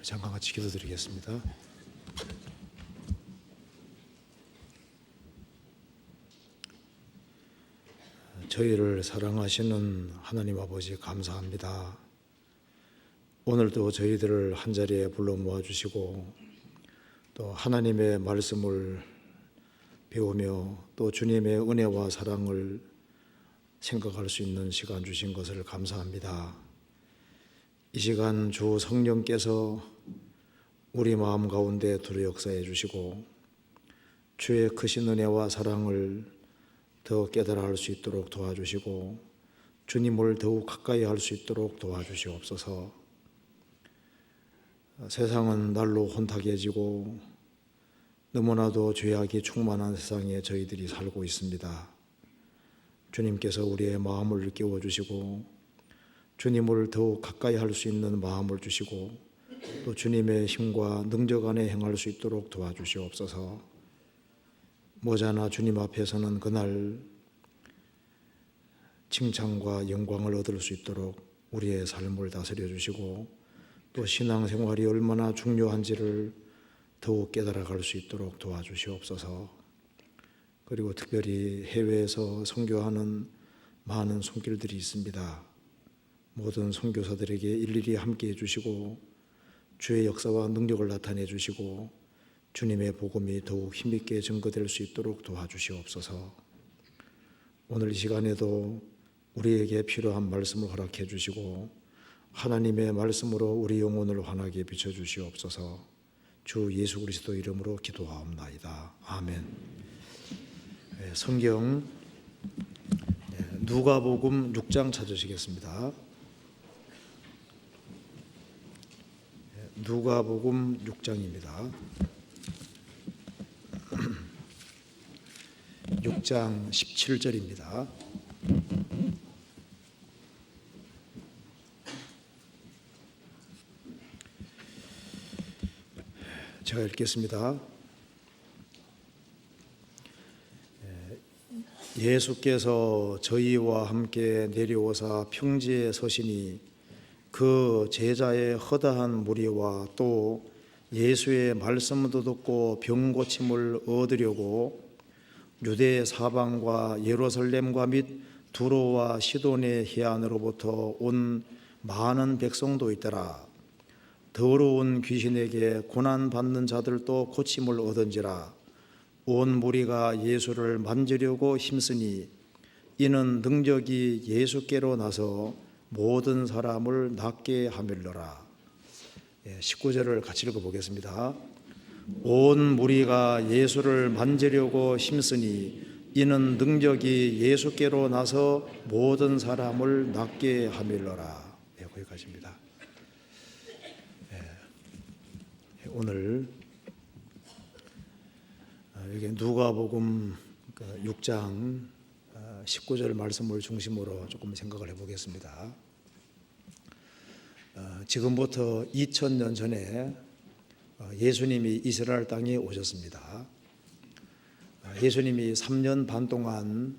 잠깐 같이 기도드리겠습니다. 저희를 사랑하시는 하나님 아버지 감사합니다. 오늘도 저희들을 한자리에 불러 모아주시고 또 하나님의 말씀을 배우며 또 주님의 은혜와 사랑을 생각할 수 있는 시간 주신 것을 감사합니다. 이 시간 주 성령께서 우리 마음 가운데 두루 역사해 주시고 주의 크신 은혜와 사랑을 더 깨달아 할 수 있도록 도와주시고 주님을 더욱 가까이 할 수 있도록 도와주시옵소서. 세상은 날로 혼탁해지고 너무나도 죄악이 충만한 세상에 저희들이 살고 있습니다. 주님께서 우리의 마음을 깨워주시고 주님을 더욱 가까이 할 수 있는 마음을 주시고 또 주님의 힘과 능력 안에 행할 수 있도록 도와주시옵소서. 머지않아 주님 앞에서는 그날 칭찬과 영광을 얻을 수 있도록 우리의 삶을 다스려 주시고 또 신앙생활이 얼마나 중요한지를 더욱 깨달아갈 수 있도록 도와주시옵소서. 그리고 특별히 해외에서 선교하는 많은 손길들이 있습니다. 모든 선교사들에게 일일이 함께해 주시고 주의 역사와 능력을 나타내 주시고 주님의 복음이 더욱 힘있게 증거될 수 있도록 도와주시옵소서. 오늘 이 시간에도 우리에게 필요한 말씀을 허락해 주시고 하나님의 말씀으로 우리 영혼을 환하게 비춰주시옵소서. 주 예수 그리스도 이름으로 기도하옵나이다. 아멘. 성경 누가복음 6장 찾으시겠습니다. 누가복음 6장입니다. 6장 17절입니다. 제가 읽겠습니다. 예수께서 저희와 함께 내려오사 평지에 서시니 그 제자의 허다한 무리와 또 예수의 말씀도 듣고 병 고침을 얻으려고 유대 사방과 예루살렘과 및 두로와 시돈의 해안으로부터 온 많은 백성도 있더라. 더러운 귀신에게 고난받는 자들도 고침을 얻은지라. 온 무리가 예수를 만지려고 힘쓰니 이는 능력이 예수께로 나서 모든 사람을 낫게 하밀러라. 19절을 같이 읽어보겠습니다. 온 무리가 예수를 만지려고 힘쓰니 이는 능력이 예수께로 나서 모든 사람을 낫게 하밀러라. 거기까지입니다. 오늘 여기 누가복음 6장 19절 말씀을 중심으로 조금 생각을 해보겠습니다. 지금부터 2000년 전에 예수님이 이스라엘 땅에 오셨습니다. 예수님이 3년 반 동안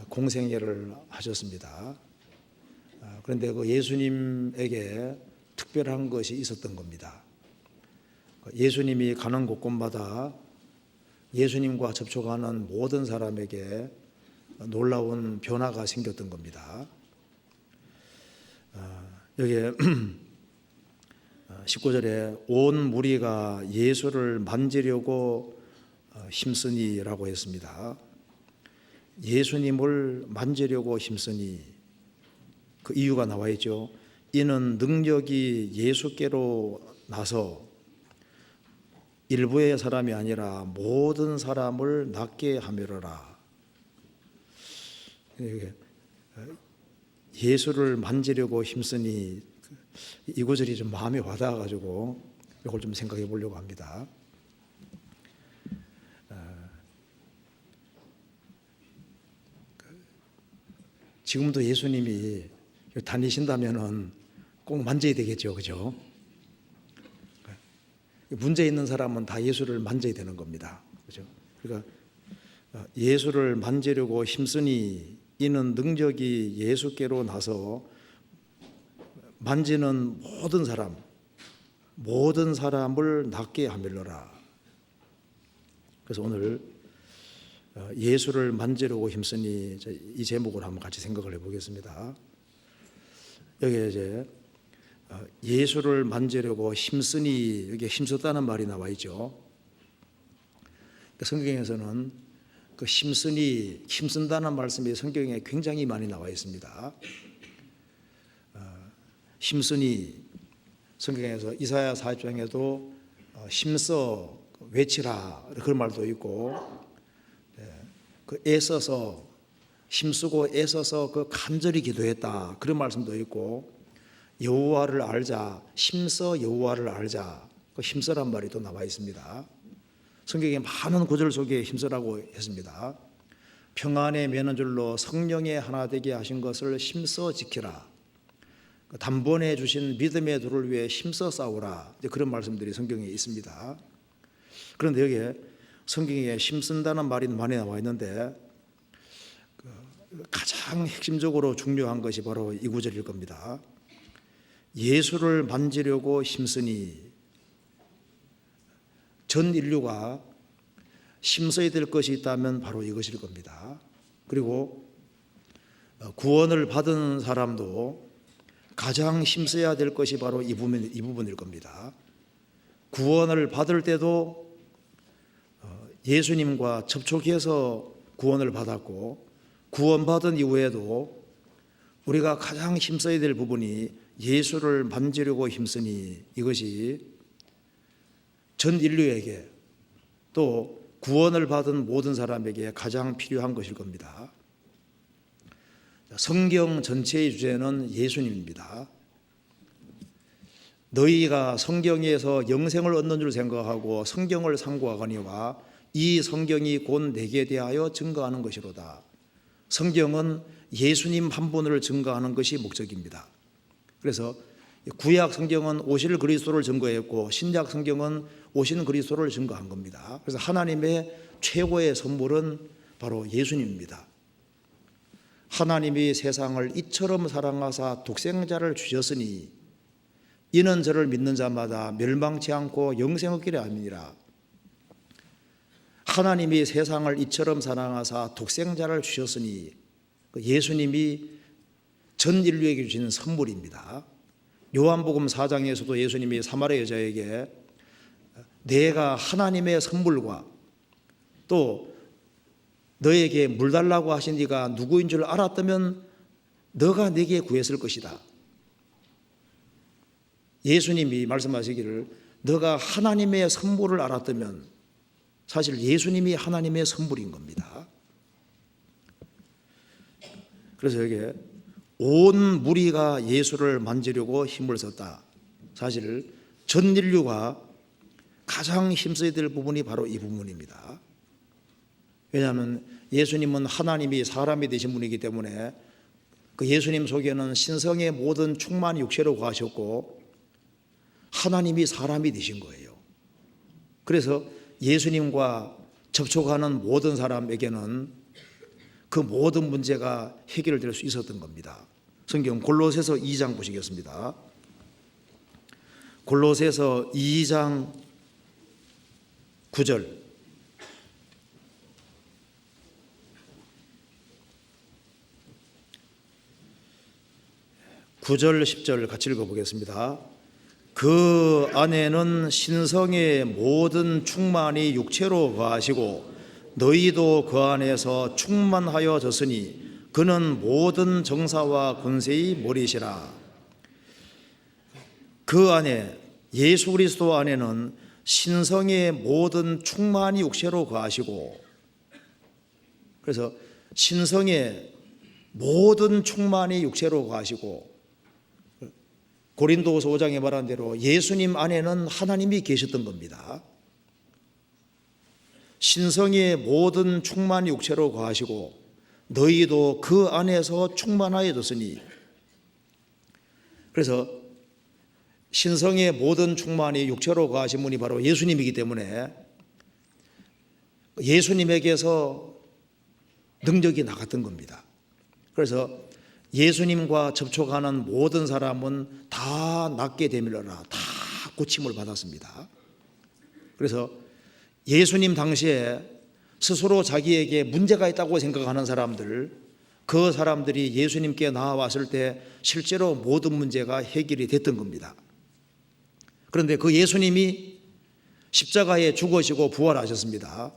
공생애를 하셨습니다. 그런데 그 예수님에게 특별한 것이 있었던 겁니다. 예수님이 가는 곳곳마다 예수님과 접촉하는 모든 사람에게 놀라운 변화가 생겼던 겁니다. 여기에 19절에 온 무리가 예수를 만지려고 힘쓰니라고 했습니다. 예수님을 만지려고 힘쓰니 그 이유가 나와 있죠. 이는 능력이 예수께로 나서 일부의 사람이 아니라 모든 사람을 낫게 하밀어라. 예수를 만지려고 힘쓰니 이 구절이 좀 마음에 와닿아가지고 이걸 좀 생각해 보려고 합니다. 지금도 예수님이 다니신다면은 꼭 만져야 되겠죠, 그죠? 문제 있는 사람은 다 예수를 만져야 되는 겁니다, 그죠? 그러니까 예수를 만지려고 힘쓰니 이는 능력이 예수께로 나서 만지는 모든 사람, 모든 사람을 낫게 하밀러라. 그래서 오늘 예수를 만지려고 힘쓰니 이 제목을 한번 같이 생각을 해보겠습니다. 여기에 이제 예수를 만지려고 힘쓰니 여기에 힘썼다는 말이 나와 있죠. 성경에서는 그 힘쓴다는 말씀이 성경에 굉장히 많이 나와 있습니다. 힘쓰니 성경에서 이사야 40장에도 힘써 외치라 그런 말도 있고, 그 애써서 힘쓰고 애써서 그 간절히 기도했다 그런 말씀도 있고, 여호와를 알자, 힘써 여호와를 알자, 그 힘써란 말이 또 나와 있습니다. 성경에 많은 구절 속에 힘써라고 했습니다. 평안에 매는 줄로 성령의 하나 되게 하신 것을 힘써 지키라. 단번에 주신 믿음의 도를 위해 힘써 싸우라. 그런 말씀들이 성경에 있습니다. 그런데 여기에 성경에 힘쓴다는 말이 많이 나와 있는데 가장 핵심적으로 중요한 것이 바로 이 구절일 겁니다. 예수를 만지려고 힘쓰니, 전 인류가 힘써야 될 것이 있다면 바로 이것일 겁니다. 그리고 구원을 받은 사람도 가장 힘써야 될 것이 바로 이 부분일 겁니다. 구원을 받을 때도 예수님과 접촉해서 구원을 받았고, 구원받은 이후에도 우리가 가장 힘써야 될 부분이 예수를 만지려고 힘쓰니, 이것이 전 인류에게 또 구원을 받은 모든 사람에게 가장 필요한 것일 겁니다. 성경 전체의 주제는 예수님입니다. 너희가 성경에서 영생을 얻는 줄 생각하고 성경을 상고하거니와 이 성경이 곧 내게 대하여 증거하는 것이로다. 성경은 예수님 한 분을 증거하는 것이 목적입니다. 그래서 구약 성경은 오실 그리스도를 증거했고 신약 성경은 오신 그리스도를 증거한 겁니다. 그래서 하나님의 최고의 선물은 바로 예수님입니다. 하나님이 세상을 이처럼 사랑하사 독생자를 주셨으니 이는 저를 믿는 자마다 멸망치 않고 영생 얻기를 함이니라. 하나님이 세상을 이처럼 사랑하사 독생자를 주셨으니 예수님이 전 인류에게 주신 선물입니다. 요한복음 4장에서도 예수님이 사마리아 여자에게 내가 하나님의 선물과 또 너에게 물 달라고 하신 이가 누구인 줄 알았다면 너가 내게 구했을 것이다. 예수님이 말씀하시기를 너가 하나님의 선물을 알았다면 사실 예수님이 하나님의 선물인 겁니다. 그래서 여기에 온 무리가 예수를 만지려고 힘을 썼다. 사실 전 인류가 가장 힘써야 될 부분이 바로 이 부분입니다. 왜냐하면 예수님은 하나님이 사람이 되신 분이기 때문에 그 예수님 속에는 신성의 모든 충만이 육체로 거하셨고 하나님이 사람이 되신 거예요. 그래서 예수님과 접촉하는 모든 사람에게는 그 모든 문제가 해결될 수 있었던 겁니다. 성경 골로새서 2장 보시겠습니다. 골로새서 2장 9절 9절 10절 같이 읽어보겠습니다. 그 안에는 신성의 모든 충만이 육체로 거하시고 너희도 그 안에서 충만하여졌으니 그는 모든 정사와 권세의 머리시라. 그 안에 예수 그리스도 안에는 신성의 모든 충만이 육체로 거하시고, 그래서 신성의 모든 충만이 육체로 거하시고 고린도후서 5장에 말한 대로 예수님 안에는 하나님이 계셨던 겁니다. 신성의 모든 충만이 육체로 거하시고 너희도 그 안에서 충만하여졌으니, 그래서 신성의 모든 충만이 육체로 거하신 분이 바로 예수님이기 때문에 예수님에게서 능력이 나갔던 겁니다. 그래서 예수님과 접촉하는 모든 사람은 다 낫게 되밀어라, 다 고침을 받았습니다. 그래서 예수님 당시에 스스로 자기에게 문제가 있다고 생각하는 사람들, 그 사람들이 예수님께 나와왔을 때 실제로 모든 문제가 해결이 됐던 겁니다. 그런데 그 예수님이 십자가에 죽으시고 부활하셨습니다.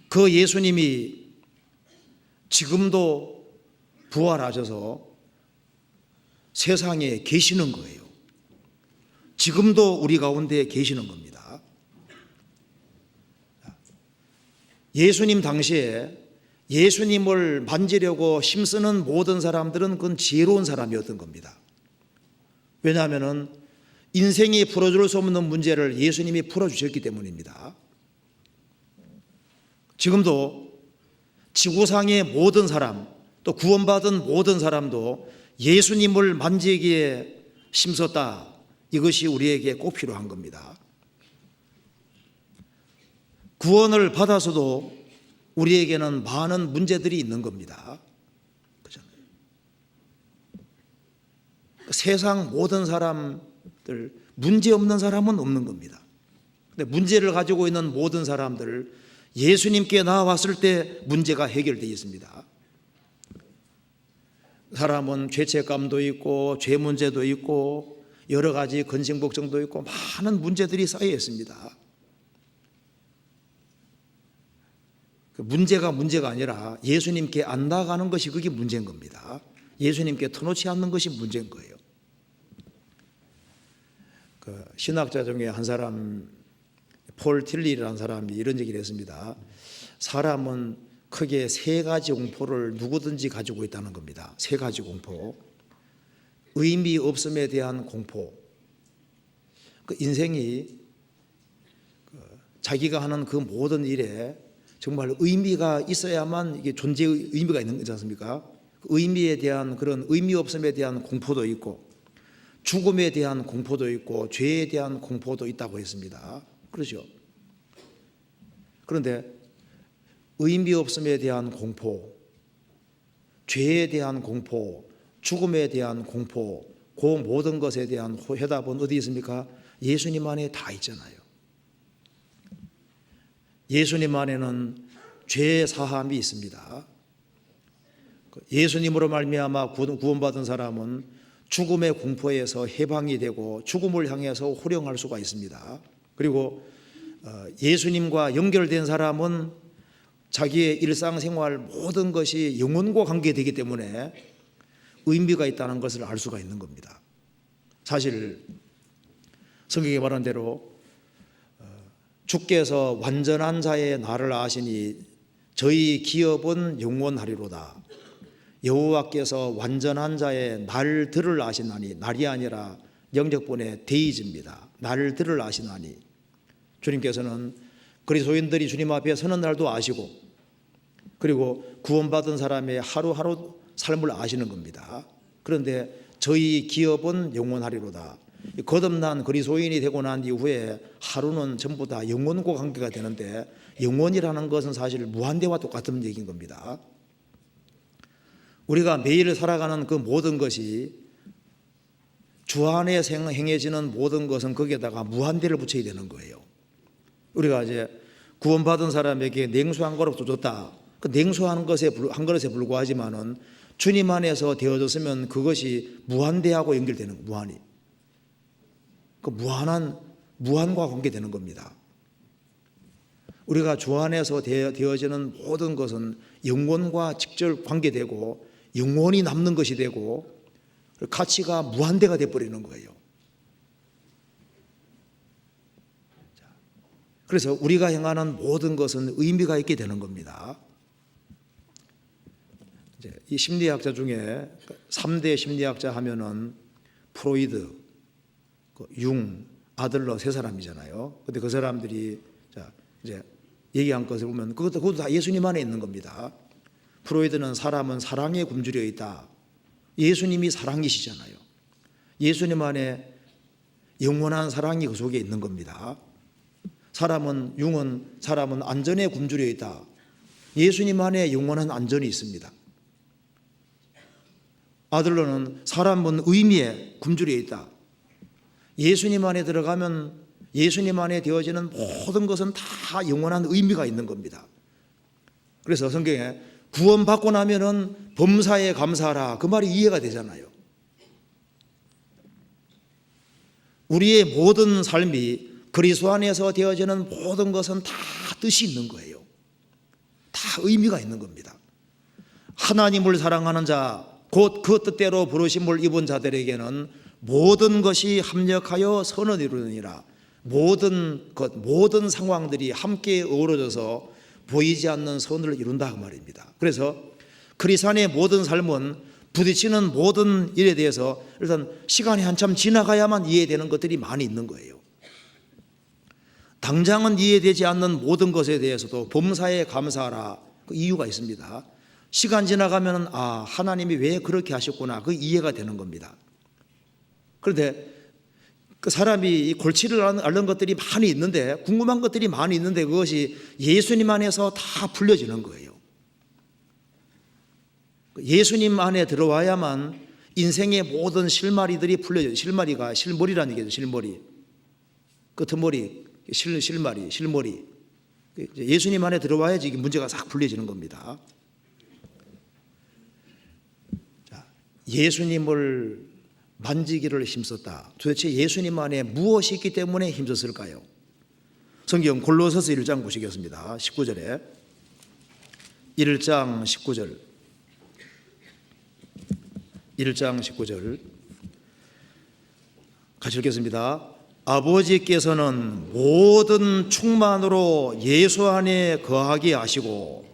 그 예수님이 지금도 부활하셔서 세상에 계시는 거예요. 지금도 우리 가운데 계시는 겁니다. 예수님 당시에 예수님을 만지려고 힘쓰는 모든 사람들은 그건 지혜로운 사람이었던 겁니다. 왜냐하면 인생이 풀어줄 수 없는 문제를 예수님이 풀어주셨기 때문입니다. 지금도 지구상의 모든 사람, 또 구원받은 모든 사람도 예수님을 만지기에 힘썼다. 이것이 우리에게 꼭 필요한 겁니다. 구원을 받아서도 우리에게는 많은 문제들이 있는 겁니다. 그렇잖아요. 세상 모든 사람들, 문제 없는 사람은 없는 겁니다. 근데 문제를 가지고 있는 모든 사람들, 예수님께 나왔을 때 문제가 해결되어 있습니다. 사람은 죄책감도 있고 죄 문제도 있고 여러 가지 근심걱정도 있고 많은 문제들이 쌓여 있습니다. 그 문제가 아니라 예수님께 안 나가는 것이 그게 문제인 겁니다. 예수님께 터놓지 않는 것이 문제인 거예요. 그 신학자 중에 한 사람, 폴 틸리라는 사람이 이런 얘기를 했습니다. 사람은 크게 세 가지 공포를 누구든지 가지고 있다는 겁니다. 세 가지 공포. 의미 없음에 대한 공포. 그 인생이 자기가 하는 그 모든 일에 정말 의미가 있어야만 이게 존재의 의미가 있는 거지 않습니까? 의미에 대한 그런 의미 없음에 대한 공포도 있고 죽음에 대한 공포도 있고 죄에 대한 공포도 있다고 했습니다. 그렇죠? 그런데 의미 없음에 대한 공포, 죄에 대한 공포, 죽음에 대한 공포, 그 모든 것에 대한 해답은 어디 있습니까? 예수님 안에 다 있잖아요. 예수님 안에는 죄 사함이 있습니다. 예수님으로 말미암아 구원받은 사람은 죽음의 공포에서 해방이 되고 죽음을 향해서 호령할 수가 있습니다. 그리고 예수님과 연결된 사람은 자기의 일상생활 모든 것이 영혼과 관계되기 때문에 의미가 있다는 것을 알 수가 있는 겁니다. 사실 성경에 말한 대로 주께서 완전한 자의 날을 아시니 저희 기업은 영원하리로다. 여호와께서 완전한 자의 날들을 아시나니, 날이 아니라 영적본의 데이즈입니다. 날들을 아시나니, 주님께서는 그리스도인들이 주님 앞에 서는 날도 아시고 그리고 구원받은 사람의 하루하루 삶을 아시는 겁니다. 그런데 저희 기업은 영원하리로다. 거듭난 그리스도인이 되고 난 이후에 하루는 전부 다 영혼과 관계가 되는데, 영혼이라는 것은 사실 무한대와 똑같은 얘기인 겁니다. 우리가 매일 살아가는 그 모든 것이 주 안에 행해지는 모든 것은 거기에다가 무한대를 붙여야 되는 거예요. 우리가 이제 구원받은 사람에게 냉수 한 그릇도 줬다. 그 냉수 한 그릇에 불과하지만은 주님 안에서 되어졌으면 그것이 무한대하고 연결되는, 무한히. 그 무한과 관계되는 겁니다. 우리가 주 안에서 되어지는 모든 것은 영혼과 직접 관계되고 영혼이 남는 것이 되고 가치가 무한대가 되어버리는 거예요. 그래서 우리가 행하는 모든 것은 의미가 있게 되는 겁니다. 이제 이 심리학자 중에 3대 심리학자 하면은 프로이드, 융, 아들러 세 사람이잖아요. 근데 그 사람들이 이제 얘기한 것을 보면 그것도 다 예수님 안에 있는 겁니다. 프로이드는 사람은 사랑에 굶주려 있다. 예수님이 사랑이시잖아요. 예수님 안에 영원한 사랑이 그 속에 있는 겁니다. 융은 사람은 안전에 굶주려 있다. 예수님 안에 영원한 안전이 있습니다. 아들러는 사람은 의미에 굶주려 있다. 예수님 안에 들어가면 예수님 안에 되어지는 모든 것은 다 영원한 의미가 있는 겁니다. 그래서 성경에 구원받고 나면은 범사에 감사하라, 그 말이 이해가 되잖아요. 우리의 모든 삶이 그리스도 안에서 되어지는 모든 것은 다 뜻이 있는 거예요. 다 의미가 있는 겁니다. 하나님을 사랑하는 자, 곧 그 뜻대로 부르심을 입은 자들에게는 모든 것이 합력하여 선을 이루느니라. 모든 것, 모든 상황들이 함께 어우러져서 보이지 않는 선을 이룬다 그 말입니다. 그래서 크리스찬의 모든 삶은 부딪히는 모든 일에 대해서 일단 시간이 한참 지나가야만 이해되는 것들이 많이 있는 거예요. 당장은 이해되지 않는 모든 것에 대해서도 범사에 감사하라, 그 이유가 있습니다. 시간 지나가면 하나님이 왜 그렇게 하셨구나, 그 이해가 되는 겁니다. 그런데 그 사람이 골치를 앓는 것들이 많이 있는데, 궁금한 것들이 많이 있는데 그것이 예수님 안에서 다 풀려지는 거예요. 예수님 안에 들어와야만 인생의 모든 실마리들이 풀려져요. 실마리가 실머리라는 얘기죠. 실머리, 끄트머리, 실머리. 예수님 안에 들어와야지 이게 문제가 싹 풀려지는 겁니다. 자, 예수님을 만지기를 힘썼다. 도대체 예수님 안에 무엇이 있기 때문에 힘썼을까요? 성경 골로새서 1장 보시겠습니다. 19절에 1장 19절 같이 읽겠습니다. 아버지께서는 모든 충만으로 예수 안에 거하게 하시고,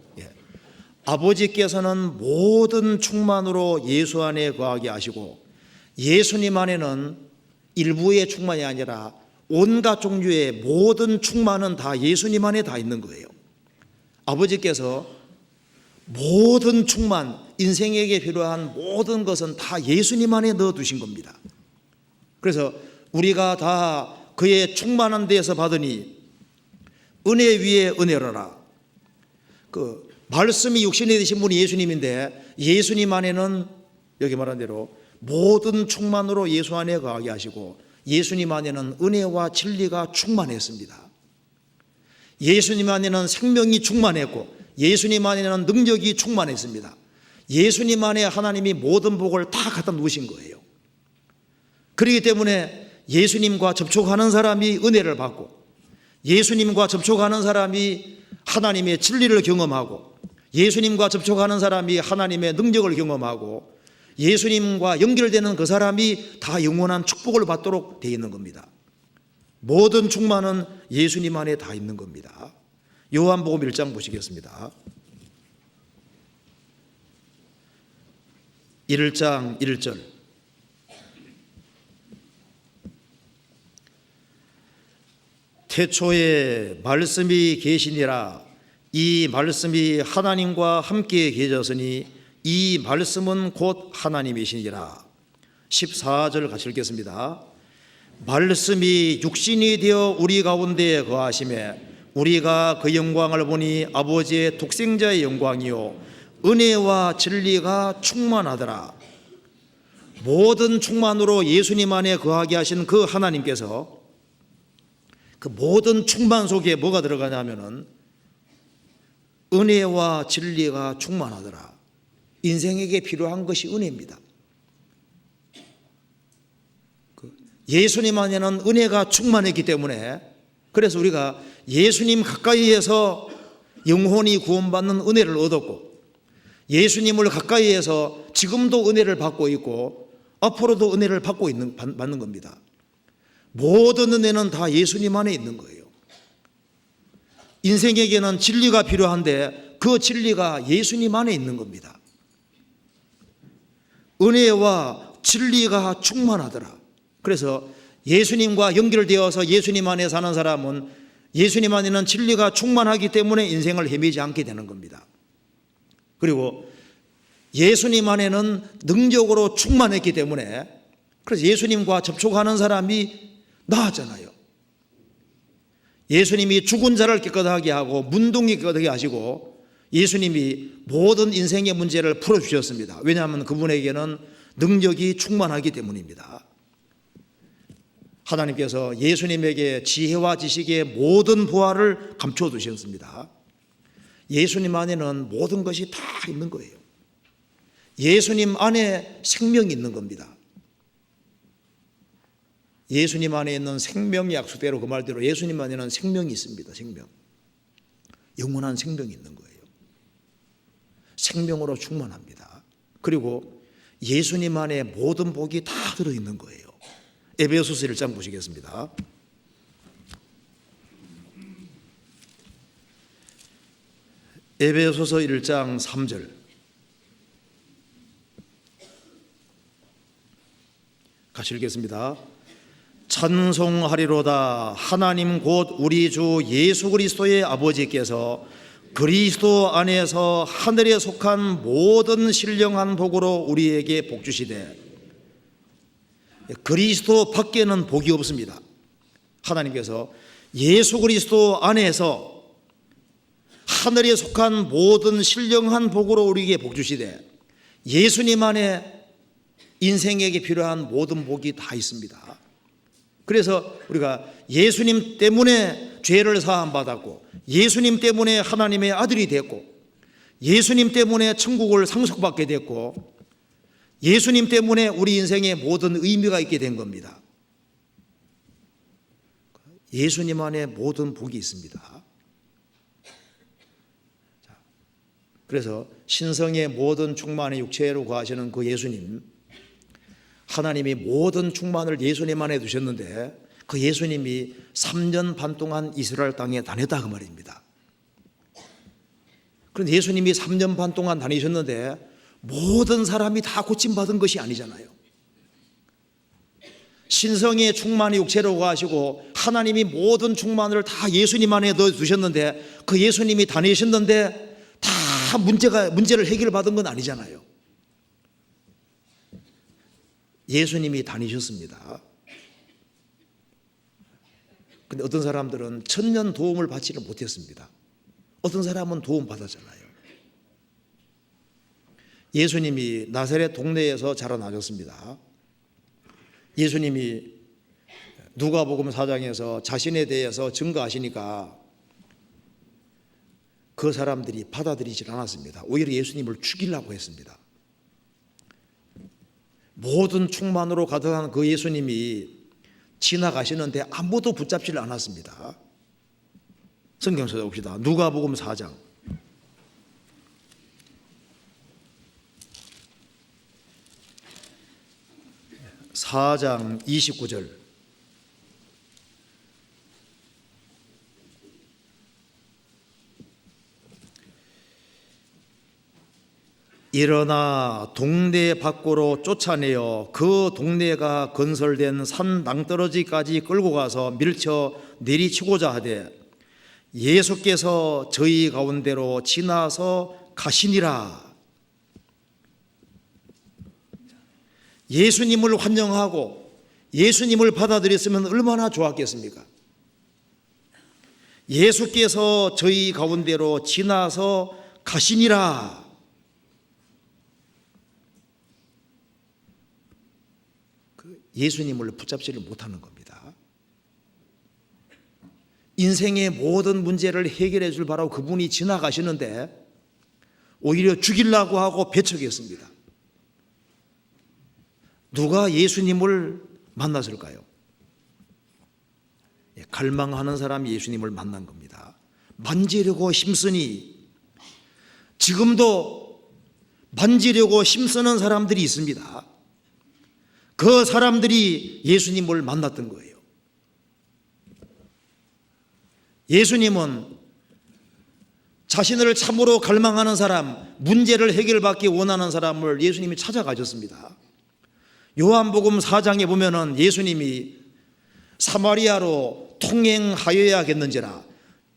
아버지께서는 모든 충만으로 예수 안에 거하게 하시고, 예수님 안에는 일부의 충만이 아니라 온갖 종류의 모든 충만은 다 예수님 안에 다 있는 거예요. 아버지께서 모든 충만, 인생에게 필요한 모든 것은 다 예수님 안에 넣어두신 겁니다. 그래서 우리가 다 그의 충만한 데에서 받으니 은혜 위에 은혜로라. 그 말씀이 육신이 되신 분이 예수님인데, 예수님 안에는 여기 말한 대로 모든 충만으로 예수 안에 거하게 하시고, 예수님 안에는 은혜와 진리가 충만했습니다. 예수님 안에는 생명이 충만했고, 예수님 안에는 능력이 충만했습니다. 예수님 안에 하나님이 모든 복을 다 갖다 놓으신 거예요. 그렇기 때문에 예수님과 접촉하는 사람이 은혜를 받고, 예수님과 접촉하는 사람이 하나님의 진리를 경험하고, 예수님과 접촉하는 사람이 하나님의 능력을 경험하고, 예수님과 연결되는 그 사람이 다 영원한 축복을 받도록 되어 있는 겁니다. 모든 충만은 예수님 안에 다 있는 겁니다. 요한복음 1장 보시겠습니다. 1장 1절 태초에 말씀이 계시니라. 이 말씀이 하나님과 함께 계셨으니 이 말씀은 곧 하나님이시니라. 14절 같이 읽겠습니다. 말씀이 육신이 되어 우리 가운데 거하심에 우리가 그 영광을 보니 아버지의 독생자의 영광이요 은혜와 진리가 충만하더라. 모든 충만으로 예수님 안에 거하게 하신 그 하나님께서 그 모든 충만 속에 뭐가 들어가냐면은 은혜와 진리가 충만하더라. 인생에게 필요한 것이 은혜입니다. 예수님 안에는 은혜가 충만했기 때문에, 그래서 우리가 예수님 가까이에서 영혼이 구원받는 은혜를 얻었고, 예수님을 가까이에서 지금도 은혜를 받고 있고 앞으로도 은혜를 받는 겁니다. 모든 은혜는 다 예수님 안에 있는 거예요. 인생에게는 진리가 필요한데 그 진리가 예수님 안에 있는 겁니다. 은혜와 진리가 충만하더라. 그래서 예수님과 연결되어서 예수님 안에 사는 사람은 예수님 안에는 진리가 충만하기 때문에 인생을 헤매지 않게 되는 겁니다. 그리고 예수님 안에는 능력으로 충만했기 때문에, 그래서 예수님과 접촉하는 사람이 나았잖아요. 예수님이 죽은 자를 깨끗하게 하고 문둥이 깨끗하게 하시고 예수님이 모든 인생의 문제를 풀어주셨습니다. 왜냐하면 그분에게는 능력이 충만하기 때문입니다. 하나님께서 예수님에게 지혜와 지식의 모든 부활을 감춰 두셨습니다. 예수님 안에는 모든 것이 다 있는 거예요. 예수님 안에 생명이 있는 겁니다. 예수님 안에 있는 생명의 약속대로 그 말대로 예수님 안에는 생명이 있습니다. 생명. 영원한 생명이 있는 거예요. 생명으로 충만합니다. 그리고 예수님 안에 모든 복이 다 들어있는 거예요. 에베소서 1장 보시겠습니다. 에베소서 1장 3절 같이 읽겠습니다. 찬송하리로다. 하나님 곧 우리 주 예수 그리스도의 아버지께서 그리스도 안에서 하늘에 속한 모든 신령한 복으로 우리에게 복 주시되. 그리스도 밖에는 복이 없습니다. 하나님께서 예수 그리스도 안에서 하늘에 속한 모든 신령한 복으로 우리에게 복 주시되, 예수님 안에 인생에게 필요한 모든 복이 다 있습니다. 그래서 우리가 예수님 때문에 죄를 사함 받았고, 예수님 때문에 하나님의 아들이 됐고, 예수님 때문에 천국을 상속받게 됐고, 예수님 때문에 우리 인생에 모든 의미가 있게 된 겁니다. 예수님 안에 모든 복이 있습니다. 그래서 신성의 모든 충만의 육체로 거하시는 그 예수님, 하나님이 모든 충만을 예수님 안에 두셨는데 그 예수님이 3년 반 동안 이스라엘 땅에 다녔다 그 말입니다. 그런데 예수님이 3년 반 동안 다니셨는데 모든 사람이 다 고침받은 것이 아니잖아요. 신성의 충만의 육체로 거하시고 하나님이 모든 충만을 다 예수님 안에 넣어두셨는데 그 예수님이 다니셨는데 다 문제를 해결받은 건 아니잖아요. 예수님이 다니셨습니다. 근데 어떤 사람들은 천년 도움을 받지를 못했습니다. 어떤 사람은 도움 받았잖아요. 예수님이 나사렛 동네에서 자라나셨습니다. 예수님이 누가복음 4장에서 자신에 대해서 증거하시니까 그 사람들이 받아들이질 않았습니다. 오히려 예수님을 죽이려고 했습니다. 모든 충만으로 가득한 그 예수님이 지나가시는데 아무도 붙잡지를 않았습니다. 성경 찾아봅시다. 누가복음 4장 29절. 일어나 동네 밖으로 쫓아내어 그 동네가 건설된 산 낭떠러지까지 끌고 가서 밀쳐 내리치고자 하되 예수께서 저희 가운데로 지나서 가시니라. 예수님을 환영하고 예수님을 받아들였으면 얼마나 좋았겠습니까? 예수께서 저희 가운데로 지나서 가시니라. 예수님을 붙잡지를 못하는 겁니다. 인생의 모든 문제를 해결해 줄 바라고 그분이 지나가시는데 오히려 죽이려고 하고 배척했습니다. 누가 예수님을 만났을까요? 갈망하는 사람이 예수님을 만난 겁니다. 만지려고 힘쓰니, 지금도 만지려고 힘쓰는 사람들이 있습니다. 그 사람들이 예수님을 만났던 거예요. 예수님은 자신을 참으로 갈망하는 사람, 문제를 해결받기 원하는 사람을 예수님이 찾아가셨습니다. 요한복음 4장에 보면은 예수님이 사마리아로 통행하여야겠는지라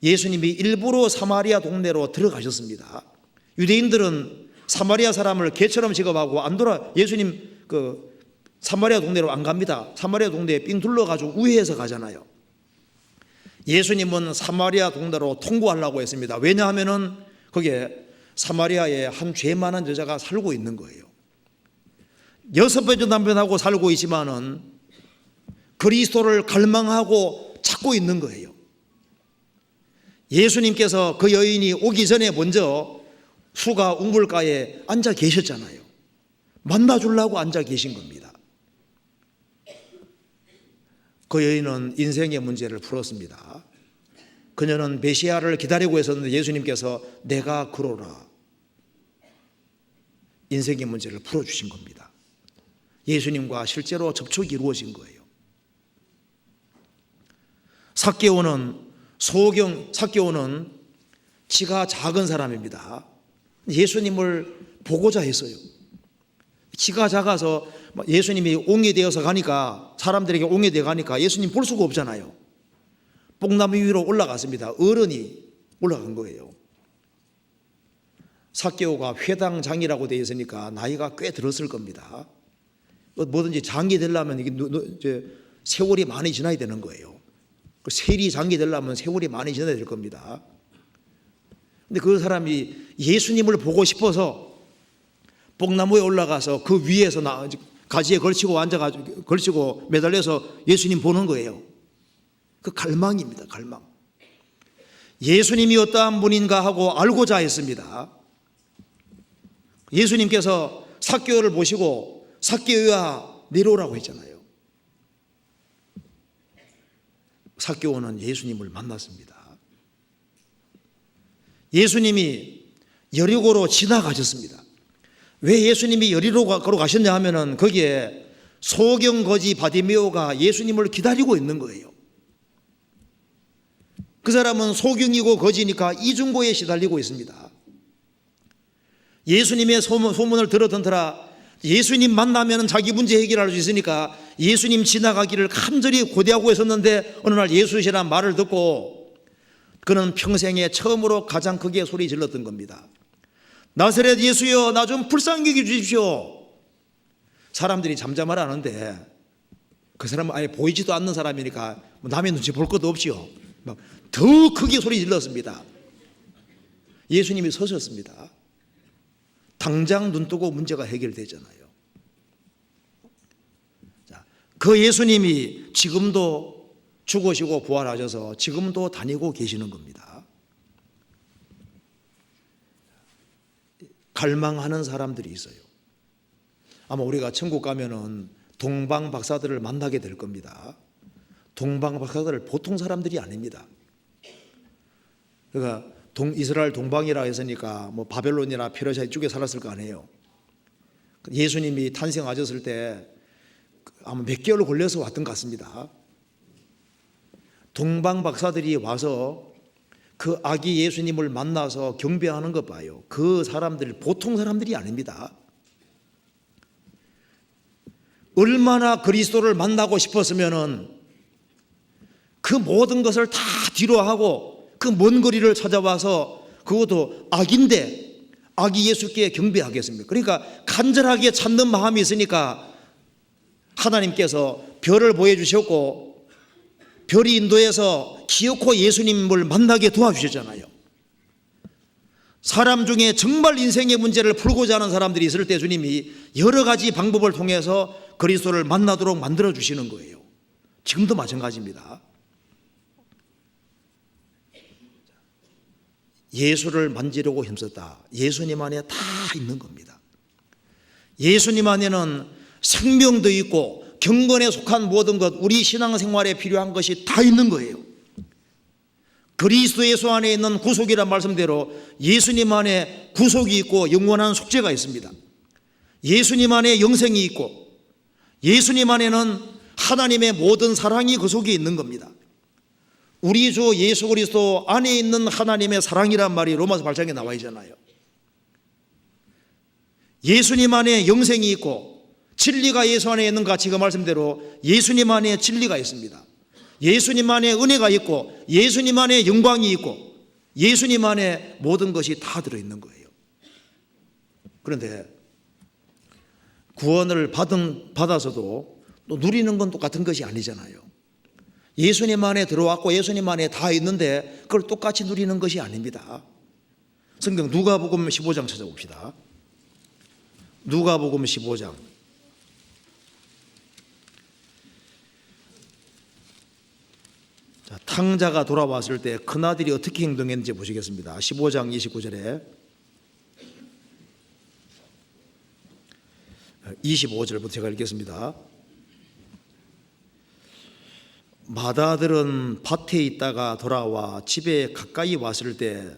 예수님이 일부러 사마리아 동네로 들어가셨습니다. 유대인들은 사마리아 사람을 개처럼 취급하고 안 돌아, 예수님 사마리아 동네로 안 갑니다. 사마리아 동네에 삥 둘러가지고 우회해서 가잖아요. 예수님은 사마리아 동네로 통과하려고 했습니다. 왜냐하면은 거기에 사마리아에 한 죄 많은 여자가 살고 있는 거예요. 6번째 남편하고 살고 있지만은 그리스도를 갈망하고 찾고 있는 거예요. 예수님께서 그 여인이 오기 전에 먼저 수가 우물가에 앉아 계셨잖아요. 만나주려고 앉아 계신 겁니다. 그 여인은 인생의 문제를 풀었습니다. 그녀는 메시아를 기다리고 있었는데 예수님께서 내가 그러라. 인생의 문제를 풀어주신 겁니다. 예수님과 실제로 접촉이 이루어진 거예요. 삭개오는 지가 작은 사람입니다. 예수님을 보고자 했어요. 지가 작아서 예수님이 옹이되어서 가니까, 사람들에게 옹이되어 가니까 예수님 볼 수가 없잖아요. 뽕나무 위로 올라갔습니다. 어른이 올라간 거예요. 삭개오가 회당장이라고 되어 있으니까 나이가 꽤 들었을 겁니다. 뭐든지 장이 되려면 이게 세월이 많이 지나야 되는 거예요. 세리 장이 되려면 세월이 많이 지나야 될 겁니다. 근데 그 사람이 예수님을 보고 싶어서 뽕나무에 올라가서 그 위에서 가지에 걸치고 매달려서 예수님 보는 거예요. 그 갈망입니다. 갈망. 예수님이 어떠한 분인가 하고 알고자 했습니다. 예수님께서 삭개오를 보시고 삭개오야 내려오라고 했잖아요. 삭개오는 예수님을 만났습니다. 예수님이 여리고로 지나가셨습니다. 왜 예수님이 여리고로 가셨냐 하면은 거기에 소경거지 바디메오가 예수님을 기다리고 있는 거예요. 그 사람은 소경이고 거지니까 이중고에 시달리고 있습니다. 예수님의 소문을 들어듣더라. 예수님 만나면 자기 문제 해결할 수 있으니까 예수님 지나가기를 간절히 고대하고 있었는데 어느 날 예수시라는 말을 듣고 그는 평생에 처음으로 가장 크게 소리 질렀던 겁니다. 나사렛 예수여, 나 좀 불쌍히 여겨 주십시오. 사람들이 잠잠하라 하는데 그 사람은 아예 보이지도 않는 사람이니까 남의 눈치 볼 것도 없지요. 막 더 크게 소리 질렀습니다. 예수님이 서셨습니다. 당장 눈 뜨고 문제가 해결되잖아요. 자, 그 예수님이 지금도 죽으시고 부활하셔서 지금도 다니고 계시는 겁니다. 갈망하는 사람들이 있어요. 아마 우리가 천국 가면은 동방 박사들을 만나게 될 겁니다. 동방 박사들 보통 사람들이 아닙니다. 그러니까 이스라엘 동방이라 했으니까 뭐 바벨론이나 페르시아 이쪽에 살았을 거 아니에요. 예수님이 탄생하셨을 때 아마 몇 개월 걸려서 왔던 것 같습니다. 동방 박사들이 와서 그 아기 예수님을 만나서 경배하는 것 봐요. 그 사람들 보통 사람들이 아닙니다. 얼마나 그리스도를 만나고 싶었으면은 그 모든 것을 다 뒤로 하고 그 먼 거리를 찾아와서 그것도 악인데 아기 예수께 경배하겠습니까? 그러니까 간절하게 찾는 마음이 있으니까 하나님께서 별을 보여주셨고 별이 인도해서 기어코 예수님을 만나게 도와주셨잖아요. 사람 중에 정말 인생의 문제를 풀고자 하는 사람들이 있을 때 주님이 여러 가지 방법을 통해서 그리스도를 만나도록 만들어 주시는 거예요. 지금도 마찬가지입니다. 예수를 만지려고 힘썼다. 예수님 안에 다 있는 겁니다. 예수님 안에는 생명도 있고 경건에 속한 모든 것, 우리 신앙생활에 필요한 것이 다 있는 거예요. 그리스도 예수 안에 있는 구속이란 말씀대로 예수님 안에 구속이 있고 영원한 속죄가 있습니다. 예수님 안에 영생이 있고 예수님 안에는 하나님의 모든 사랑이 그 속에 있는 겁니다. 우리 주 예수 그리스도 안에 있는 하나님의 사랑이란 말이 로마서 8장에 나와 있잖아요. 예수님 안에 영생이 있고 진리가 예수 안에 있는 같이 그 말씀대로 예수님 안에 진리가 있습니다. 예수님 안에 은혜가 있고 예수님 안에 영광이 있고 예수님 안에 모든 것이 다 들어있는 거예요. 그런데 구원을 받아서도 또 누리는 건 똑같은 것이 아니잖아요. 예수님 안에 들어왔고 예수님 안에 다 있는데 그걸 똑같이 누리는 것이 아닙니다. 성경 누가복음 15장 찾아봅시다. 누가복음 15장 자, 탕자가 돌아왔을 때 큰아들이 어떻게 행동했는지 보시겠습니다. 15장 29절에 25절부터 제가 읽겠습니다. 맏아들은 밭에 있다가 돌아와 집에 가까이 왔을 때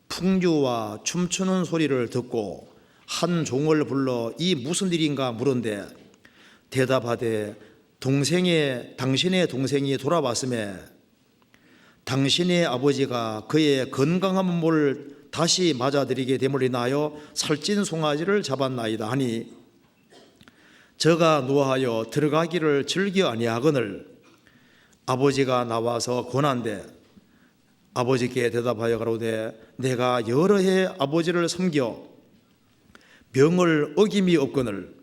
풍류와 춤추는 소리를 듣고 한 종을 불러 이 무슨 일인가 물은데 대답하되 당신의 동생이 돌아왔음에 당신의 아버지가 그의 건강한 몸을 다시 맞아들이게 됨을 인하여 살찐 송아지를 잡았나이다 하니 저가 노하여 들어가기를 즐겨 아니하거늘 아버지가 나와서 권한대 아버지께 대답하여 가로되 내가 여러 해 아버지를 섬겨 명을 어김이 없거늘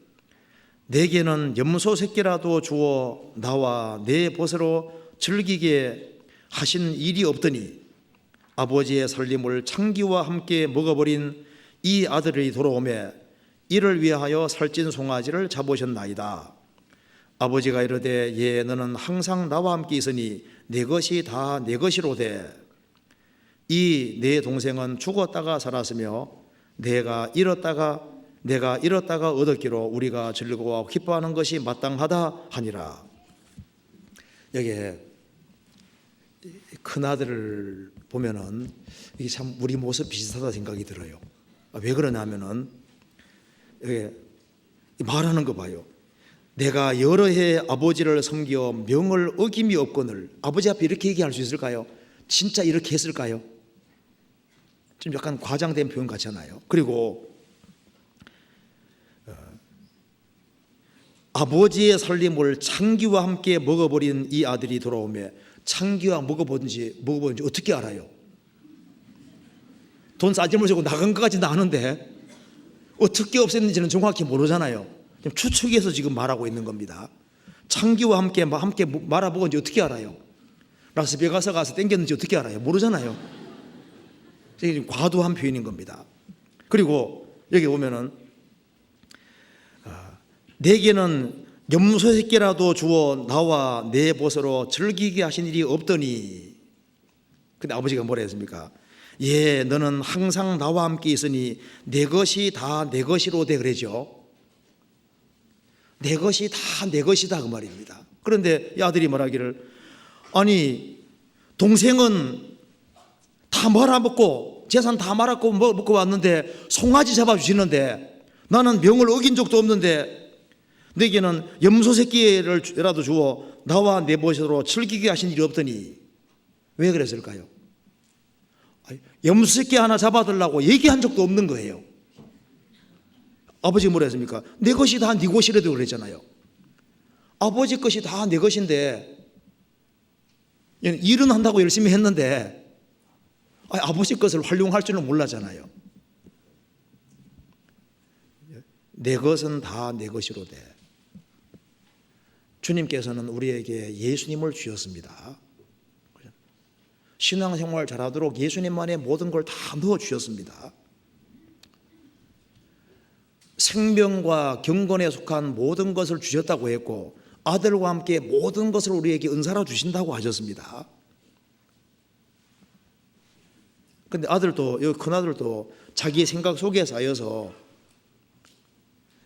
내게는 염소 새끼라도 주어 나와 내 벗으로 즐기게 하신 일이 없더니 아버지의 살림을 창기와 함께 먹어버린 이 아들이 돌아오매 이를 위하여 살찐 송아지를 잡으셨나이다. 아버지가 이르되 예 너는 항상 나와 함께 있으니 내 것이 다 내 것이로되 이 내 동생은 죽었다가 살았으며 내가 잃었다가 얻었기로 우리가 즐거워 기뻐하는 것이 마땅하다 하니라. 여기에 큰아들을 보면은 이게 참 우리 모습 비슷하다 생각이 들어요. 왜 그러냐면은 여기 말하는 거 봐요. 내가 여러 해 아버지를 섬겨 명을 어김이 없거늘. 아버지 앞에 이렇게 얘기할 수 있을까요? 진짜 이렇게 했을까요? 좀 약간 과장된 표현 같잖아요. 그리고 아버지의 살림을 창기와 함께 먹어버린 이 아들이 돌아오며 창기와 먹어본지 어떻게 알아요? 돈 싸지물 주고 나간 것까지는 아는데 어떻게 없앴는지는 정확히 모르잖아요. 추측해서 지금 말하고 있는 겁니다. 창기와 함께 말아보건지 어떻게 알아요? 라스베가스 가서 땡겼는지 어떻게 알아요? 모르잖아요. 이게 과도한 표현인 겁니다. 그리고 여기 보면은 내게는 염소 새끼라도 주어 나와 내 벗으로 즐기게 하신 일이 없더니 근데 아버지가 뭐라 했습니까? 예 너는 항상 나와 함께 있으니 내 것이 다 내 것이로되 그러죠. 내 것이 다 내 것이다 그 말입니다. 그런데 이 아들이 말하기를 아니 동생은 다 말아먹고 재산 다 말아먹고 먹고 왔는데 송아지 잡아주시는데 나는 명을 어긴 적도 없는데 내게는 염소 새끼라도 주어 나와 내 벗으로 즐기게 하신 일이 없더니 왜 그랬을까요? 염소 새끼 하나 잡아달라고 얘기한 적도 없는 거예요. 아버지가 뭐라 했습니까? 내 것이 다 네 것이라도 그랬잖아요. 아버지 것이 다 내 것인데 일은 한다고 열심히 했는데 아버지 것을 활용할 줄은 몰랐잖아요. 내 것은 다 내 것이로되 주님께서는 우리에게 예수님을 주셨습니다. 신앙생활 잘하도록 예수님만의 모든 걸 다 넣어주셨습니다. 생명과 경건에 속한 모든 것을 주셨다고 했고 아들과 함께 모든 것을 우리에게 은사로 주신다고 하셨습니다. 그런데 큰아들도 자기 생각 속에 쌓여서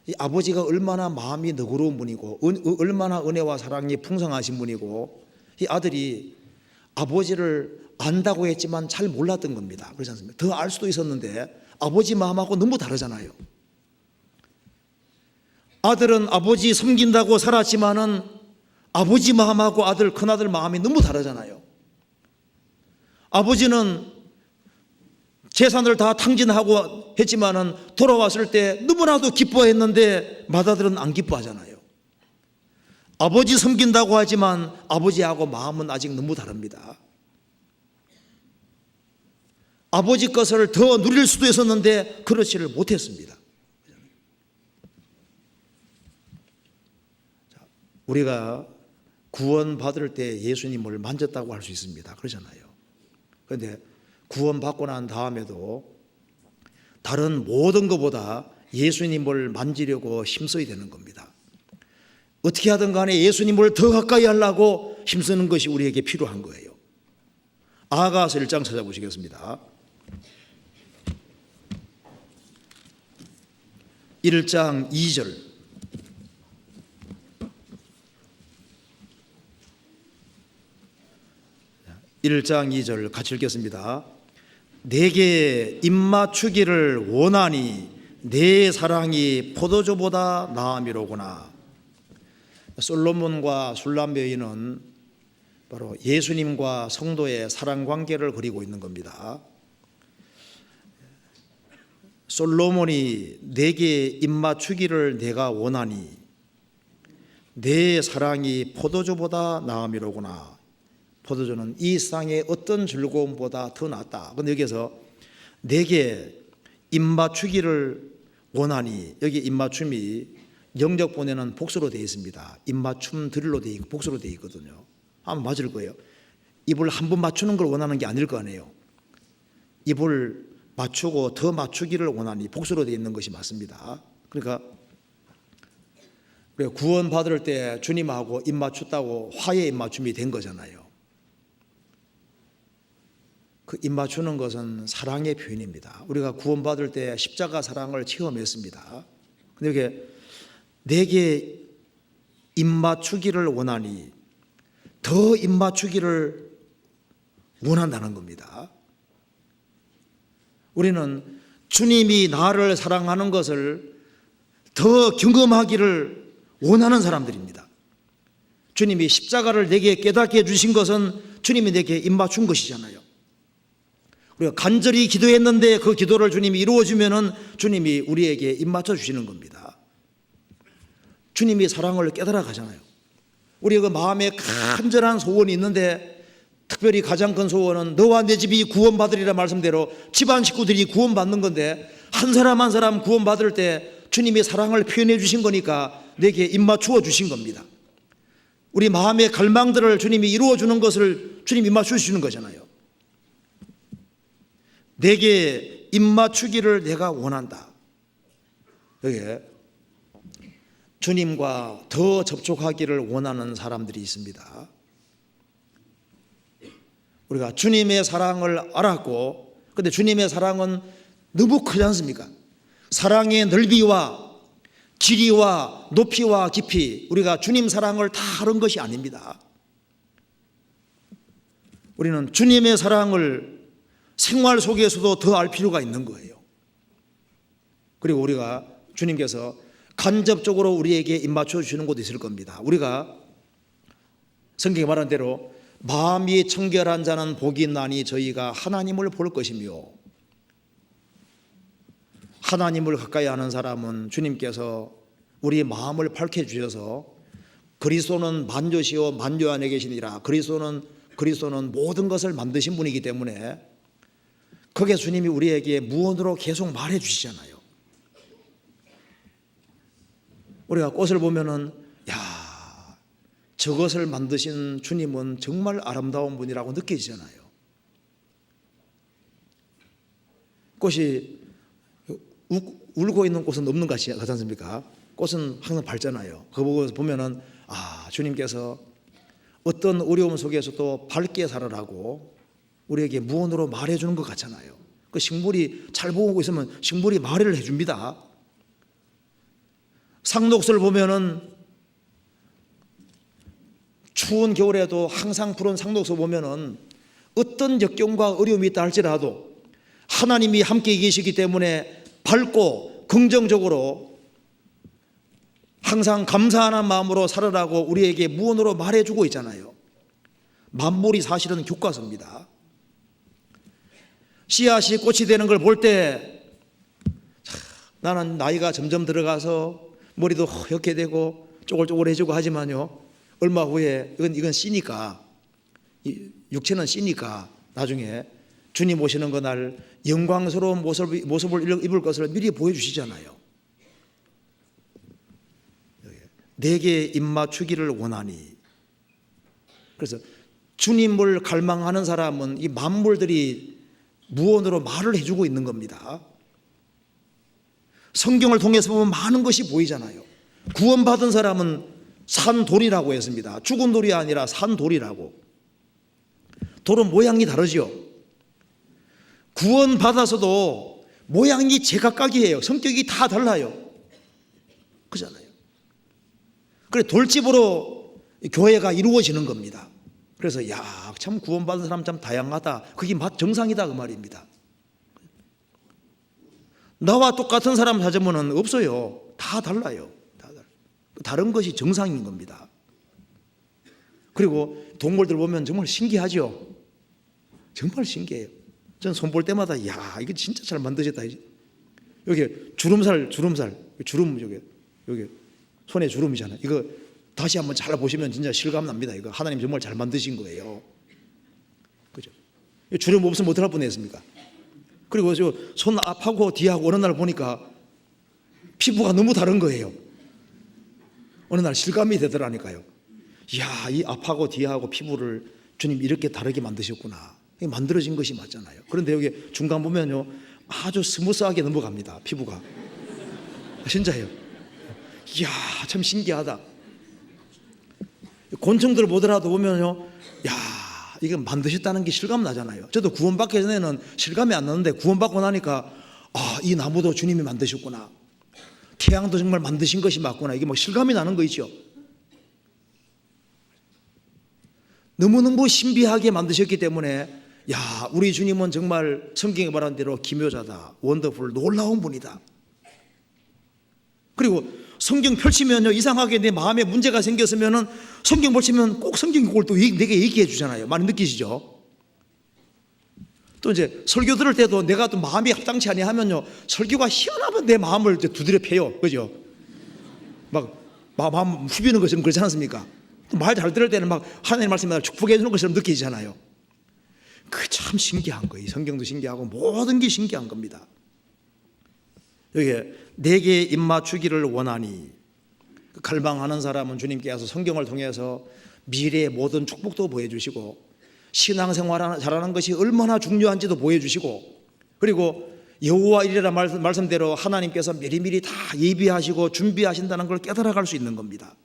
이 아버지가 얼마나 마음이 너그러운 분이고 얼마나 은혜와 사랑이 풍성하신 분이고 이 아들이 아버지를 안다고 했지만 잘 몰랐던 겁니다. 그렇지 않습니까? 더 알 수도 있었는데 아버지 마음하고 너무 다르잖아요. 아들은 아버지 섬긴다고 살았지만은 아버지 마음하고 큰아들 마음이 너무 다르잖아요. 아버지는 재산을 다 탕진하고 했지만은 돌아왔을 때 너무나도 기뻐했는데 맏아들은 안 기뻐하잖아요. 아버지 섬긴다고 하지만 아버지하고 마음은 아직 너무 다릅니다. 아버지 것을 더 누릴 수도 있었는데 그렇지를 못했습니다. 우리가 구원받을 때 예수님을 만졌다고 할 수 있습니다. 그러잖아요. 그런데 구원받고 난 다음에도 다른 모든 것보다 예수님을 만지려고 힘써야 되는 겁니다. 어떻게 하든 간에 예수님을 더 가까이 하려고 힘쓰는 것이 우리에게 필요한 거예요. 아가서 1장 찾아보시겠습니다. 1장 2절. 1장 2절 같이 읽겠습니다. 내게 입맞추기를 원하니 내 사랑이 포도주보다 나음이로구나. 솔로몬과 술람 여인은 바로 예수님과 성도의 사랑 관계를 그리고 있는 겁니다. 솔로몬이 내게 입맞추기를 내가 원하니 내 사랑이 포도주보다 나음이로구나. 포도주는 이 세상의 어떤 즐거움보다 더 낫다. 그런데 여기서 내게 입맞추기를 원하니, 여기 입맞춤이 영적본에는 복수로 되어 있습니다. 입맞춤 드릴로 되어 있고 복수로 되어 있거든요. 아마 맞을 거예요. 입을 한 번 맞추는 걸 원하는 게 아닐 거 아니에요. 입을 맞추고 더 맞추기를 원하니 복수로 되어 있는 것이 맞습니다. 그러니까 우리가 구원 받을 때 주님하고 입 맞췄다고 화해 입 맞춤이 된 거잖아요. 그 입 맞추는 것은 사랑의 표현입니다. 우리가 구원 받을 때 십자가 사랑을 체험했습니다. 근데 이게 내게 입 맞추기를 원하니 더 입 맞추기를 원한다는 겁니다. 우리는 주님이 나를 사랑하는 것을 더 경험하기를 원하는 사람들입니다. 주님이 십자가를 내게 깨닫게 해주신 것은 주님이 내게 입 맞춘 것이잖아요. 우리가 간절히 기도했는데 그 기도를 주님이 이루어주면은 주님이 우리에게 입 맞춰 주시는 겁니다. 주님이 사랑을 깨달아 가잖아요. 우리가 그 마음에 간절한 소원이 있는데 특별히 가장 큰 소원은 너와 내 집이 구원받으리라 말씀대로 집안 식구들이 구원받는 건데 한 사람 한 사람 구원받을 때 주님이 사랑을 표현해 주신 거니까 내게 입 맞추어 주신 겁니다. 우리 마음의 갈망들을 주님이 이루어 주는 것을 주님이 입 맞추어 주시는 거잖아요. 내게 입 맞추기를 내가 원한다. 여기에 주님과 더 접촉하기를 원하는 사람들이 있습니다. 우리가 주님의 사랑을 알았고, 근데 주님의 사랑은 너무 크지 않습니까? 사랑의 넓이와 길이와 높이와 깊이, 우리가 주님 사랑을 다 아는 것이 아닙니다. 우리는 주님의 사랑을 생활 속에서도 더 알 필요가 있는 거예요. 그리고 우리가 주님께서 간접적으로 우리에게 입 맞춰 주시는 곳이 있을 겁니다. 우리가 성경에 말한 대로 마음이 청결한 자는 복이 있나니 저희가 하나님을 볼 것이며, 하나님을 가까이 하는 사람은 주님께서 우리 마음을 밝혀주셔서 그리스도는 만조시요 만조 안에 계시니라, 그리스도는 모든 것을 만드신 분이기 때문에 거기에 주님이 우리에게 무언으로 계속 말해 주시잖아요. 우리가 꽃을 보면은 야, 저것을 만드신 주님은 정말 아름다운 분이라고 느껴지잖아요. 꽃이 울고 있는 꽃은 없는 것 같지 않습니까? 꽃은 항상 밝잖아요. 그거 보면은 아, 주님께서 어떤 어려움 속에서도 밝게 살아라고 우리에게 무언으로 말해주는 것 같잖아요. 그 식물이 잘 보고 있으면 식물이 말을 해줍니다. 상록수를 보면은 추운 겨울에도 항상 푸른 상록수 보면은 어떤 역경과 어려움이 있다 할지라도 하나님이 함께 계시기 때문에 밝고 긍정적으로 항상 감사하는 마음으로 살아라고 우리에게 무언으로 말해주고 있잖아요. 만물이 사실은 교과서입니다. 씨앗이 꽃이 되는 걸 볼 때 나는 나이가 점점 들어가서 머리도 허옇게 되고 쪼글쪼글해지고 하지만요, 얼마 후에 이건 씨니까, 육체는 씨니까 나중에 주님 오시는 그날 영광스러운 모습을 입을 것을 미리 보여주시잖아요. 내게 입 맞추기를 원하니. 그래서 주님을 갈망하는 사람은 이 만물들이 무언으로 말을 해주고 있는 겁니다. 성경을 통해서 보면 많은 것이 보이잖아요. 구원받은 사람은 산 돌이라고 했습니다. 죽은 돌이 아니라 산 돌이라고. 돌은 모양이 다르죠. 구원받아서도 모양이 제각각이에요. 성격이 다 달라요. 그렇잖아요. 그래 돌집으로 교회가 이루어지는 겁니다. 그래서 참 구원받은 사람 참 다양하다. 그게 정상이다 그 말입니다. 나와 똑같은 사람 찾으면 없어요. 다 달라요. 다른 것이 정상인 겁니다. 그리고 동물들 보면 정말 신기하죠. 정말 신기해요. 전 손 볼 때마다 이거 진짜 잘 만드셨다. 여기 주름 여기 손에 주름이잖아요. 이거 다시 한번 잘 보시면 진짜 실감 납니다. 이거 하나님 정말 잘 만드신 거예요. 그죠? 주름 없으면 어떡할 뻔했습니까? 그리고 손 앞하고 뒤하고 어느 날 보니까 피부가 너무 다른 거예요. 어느 날 실감이 되더라니까요. 이 앞하고 뒤하고 피부를 주님 이렇게 다르게 만드셨구나. 만들어진 것이 맞잖아요. 그런데 여기 중간 보면요, 아주 스무스하게 넘어갑니다. 피부가. 진짜예요. 참 신기하다. 곤충들 보더라도 보면요, 이거 만드셨다는 게 실감 나잖아요. 저도 구원받기 전에는 실감이 안 나는데 구원받고 나니까 이 나무도 주님이 만드셨구나. 태양도 정말 만드신 것이 맞구나. 이게 실감이 나는 거 있죠. 너무너무 신비하게 만드셨기 때문에 우리 주님은 정말 성경에 말한 대로 기묘자다, 원더풀, 놀라운 분이다. 그리고 성경 펼치면요, 이상하게 내 마음에 문제가 생겼으면은 성경 펼치면 꼭 성경 그걸 또 내게 얘기해 주잖아요. 많이 느끼시죠? 또 이제 설교 들을 때도 내가 또 마음이 합당치 아니 하면요, 설교가 희한하면 내 마음을 두드려 패요. 그죠? 마음 후비는 것처럼 그렇지 않습니까? 말 잘 들을 때는 하나님 말씀에 축복해 주는 것처럼 느끼잖아요. 그 참 신기한 거예요. 성경도 신기하고 모든 게 신기한 겁니다. 여기 내게 입맞추기를 원하니, 갈망하는 사람은 주님께서 성경을 통해서 미래의 모든 축복도 보여주시고 신앙생활 잘하는 것이 얼마나 중요한지도 보여주시고, 그리고 여호와 이레라 말씀대로 하나님께서 미리미리 다 예비하시고 준비하신다는 걸 깨달아갈 수 있는 겁니다.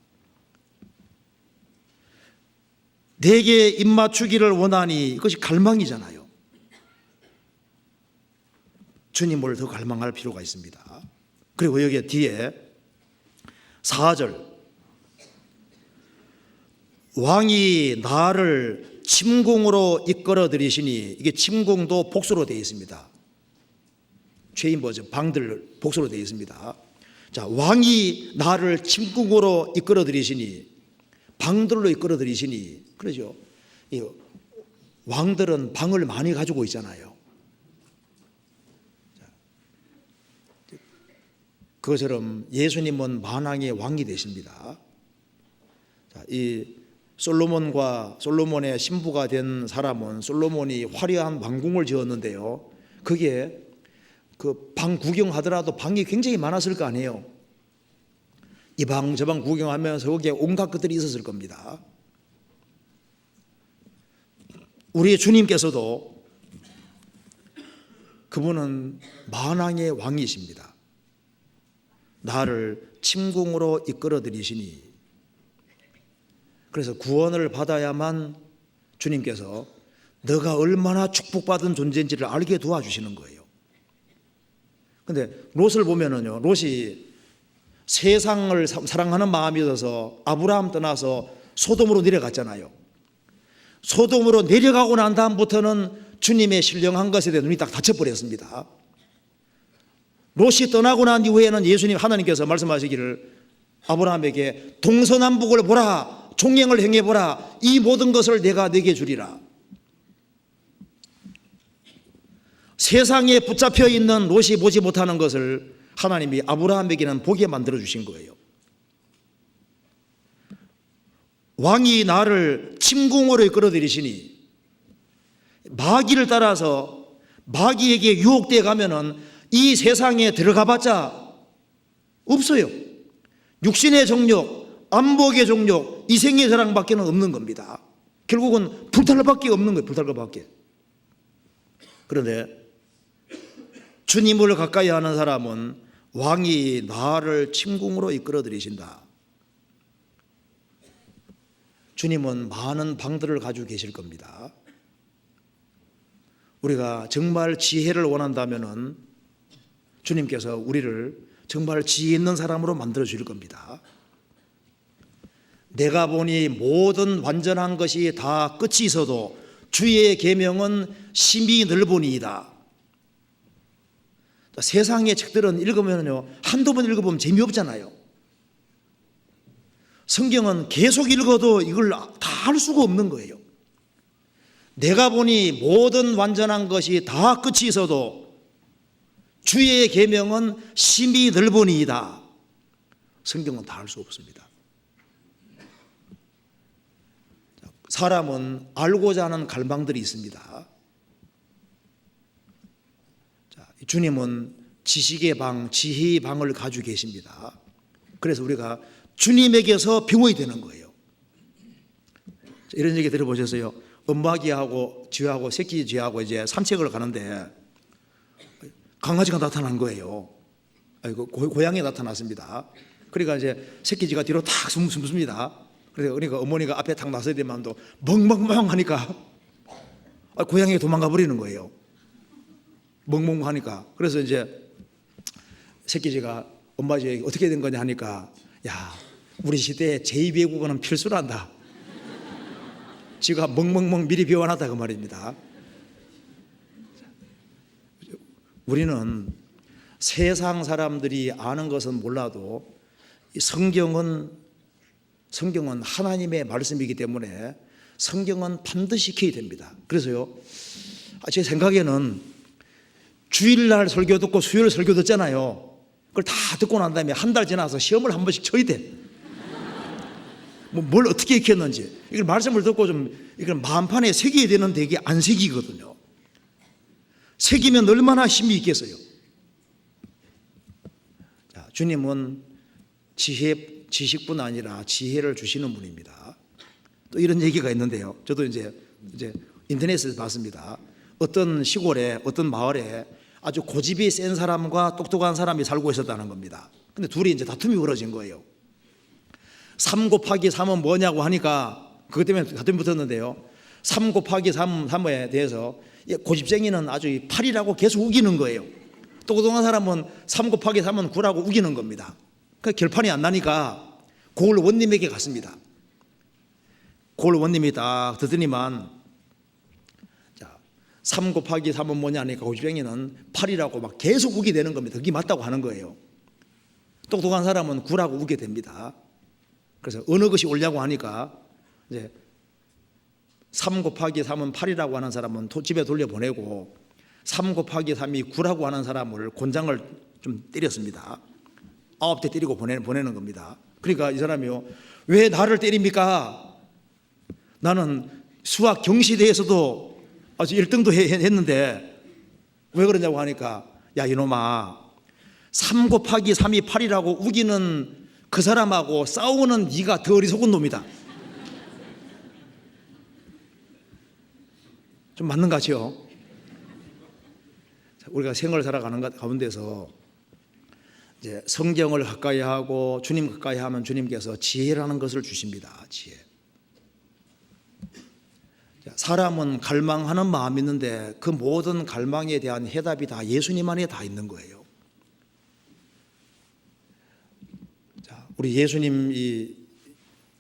내게 입맞추기를 원하니, 그것이 갈망이잖아요. 주님을 더 갈망할 필요가 있습니다. 그리고 여기 뒤에 4절, 왕이 나를 침공으로 이끌어 들이시니, 이게 침공도 복수로 되어 있습니다. 죄인 버전 방들 복수로 되어 있습니다. 자, 왕이 나를 침공으로 이끌어 들이시니, 방들로 이끌어 들이시니, 그러죠. 왕들은 방을 많이 가지고 있잖아요. 그것처럼 예수님은 만왕의 왕이 되십니다. 이 솔로몬의 신부가 된 사람은, 솔로몬이 화려한 왕궁을 지었는데요, 그게 그 방 구경하더라도 방이 굉장히 많았을 거 아니에요. 이 방 저 방 구경하면서 거기에 온갖 것들이 있었을 겁니다. 우리 주님께서도 그분은 만왕의 왕이십니다. 나를 침공으로 이끌어 들이시니, 그래서 구원을 받아야만 주님께서 너가 얼마나 축복받은 존재인지를 알게 도와주시는 거예요. 그런데 롯을 보면은요, 롯이 세상을 사랑하는 마음이 있어서 아브라함 떠나서 소돔으로 내려갔잖아요. 소돔으로 내려가고 난 다음부터는 주님의 신령한 것에 대해 눈이 딱 닫혀버렸습니다. 롯이 떠나고 난 이후에는 하나님께서 말씀하시기를 아브라함에게 동서남북을 보라, 종행을 행해보라, 이 모든 것을 내가 네게 주리라. 세상에 붙잡혀 있는 롯이 보지 못하는 것을 하나님이 아브라함에게는 보게 만들어 주신 거예요. 왕이 나를 침공으로 이끌어 들이시니, 마귀를 따라서 마귀에게 유혹되어 가면은 이 세상에 들어가봤자 없어요. 육신의 정욕, 안목의 정욕, 이생의 사랑밖에 없는 겁니다. 결국은 불탈것밖에 없는 거예요. 불탈것밖에. 그런데 주님을 가까이 하는 사람은 왕이 나를 침공으로 이끌어 들이신다. 주님은 많은 방들을 가지고 계실 겁니다. 우리가 정말 지혜를 원한다면은 주님께서 우리를 정말 지혜 있는 사람으로 만들어 주실 겁니다. 내가 보니 모든 완전한 것이 다 끝이 있어도 주의 계명은 심히 넓으니이다. 세상의 책들은 읽으면요, 한두 번 읽어보면 재미없잖아요. 성경은 계속 읽어도 이걸 다 할 수가 없는 거예요. 내가 보니 모든 완전한 것이 다 끝이 있어도 주의 계명은 심히 넓으니이다. 성경은 다 할 수 없습니다. 사람은 알고자 하는 갈망들이 있습니다. 주님은 지식의 방, 지혜의 방을 가지고 계십니다. 그래서 우리가 주님에게서 배워야 되는 거예요. 이런 얘기 들어보셨어요? 엄마기하고 쥐하고 새끼 쥐하고 이제 산책을 가는데 강아지가 나타난 거예요. 고양이가 나타났습니다. 그러니까 이제 새끼 쥐가 뒤로 탁 숨습니다. 그러니까 어머니가 앞에 탁 나서야 되면도 멍멍멍 하니까 고양이가 도망가 버리는 거예요. 멍멍 하니까. 그래서 이제 새끼쥐가 엄마 쥐에게 어떻게 된 거냐 하니까, 야, 우리 시대에 제2외국어는 필수란다. 쥐가 멍멍멍 미리 배워놨다 그 말입니다. 우리는 세상 사람들이 아는 것은 몰라도 성경은 하나님의 말씀이기 때문에 성경은 반드시 익혀야 됩니다. 그래서요, 제 생각에는 주일날 설교 듣고 수요일 설교 듣잖아요. 그걸 다 듣고 난 다음에 한 달 지나서 시험을 한 번씩 쳐야 돼. 뭘 어떻게 익혔는지 이걸 말씀을 듣고 좀 이걸 마음판에 새겨야 되는데 이게 안 새기거든요. 새기면 얼마나 힘이 있겠어요. 자, 주님은 지식뿐 아니라 지혜를 주시는 분입니다. 또 이런 얘기가 있는데요. 저도 이제 인터넷에서 봤습니다. 어떤 시골에 어떤 마을에 아주 고집이 센 사람과 똑똑한 사람이 살고 있었다는 겁니다. 근데 둘이 이제 다툼이 벌어진 거예요. 3 곱하기 3은 뭐냐고 하니까 그것 때문에 다툼이 붙었는데요. 3 곱하기 3에 대해서 고집쟁이는 아주 8이라고 계속 우기는 거예요. 똑똑한 사람은 3 곱하기 3은 9라고 우기는 겁니다. 그 결판이 안 나니까 고을 원님에게 갔습니다. 고을 원님이 딱 듣더니만 3 곱하기 3은 뭐냐 하니까 고집쟁이는 8이라고 막 계속 우게 되는 겁니다. 그게 맞다고 하는 거예요. 똑똑한 사람은 9라고 우게 됩니다. 그래서 어느 것이 옳냐고 하니까 이제 3 곱하기 3은 8이라고 하는 사람은 집에 돌려보내고 3 곱하기 3이 9라고 하는 사람을 곤장을 좀 때렸습니다. 9대 때리고 보내는 겁니다. 그러니까 이 사람이요, 왜 나를 때립니까? 나는 수학 경시대에서도 아주 1등도 했는데 왜 그러냐고 하니까, 야 이놈아, 3 곱하기 3이 8이라고 우기는 그 사람하고 싸우는 네가 더 어리석은 놈이다. 좀 맞는 것 같죠? 우리가 생활을 살아가는 가운데서 이제 성경을 가까이 하고 주님 가까이 하면 주님께서 지혜라는 것을 주십니다. 지혜. 사람은 갈망하는 마음이 있는데 그 모든 갈망에 대한 해답이 다 예수님 안에 다 있는 거예요. 자, 우리 예수님이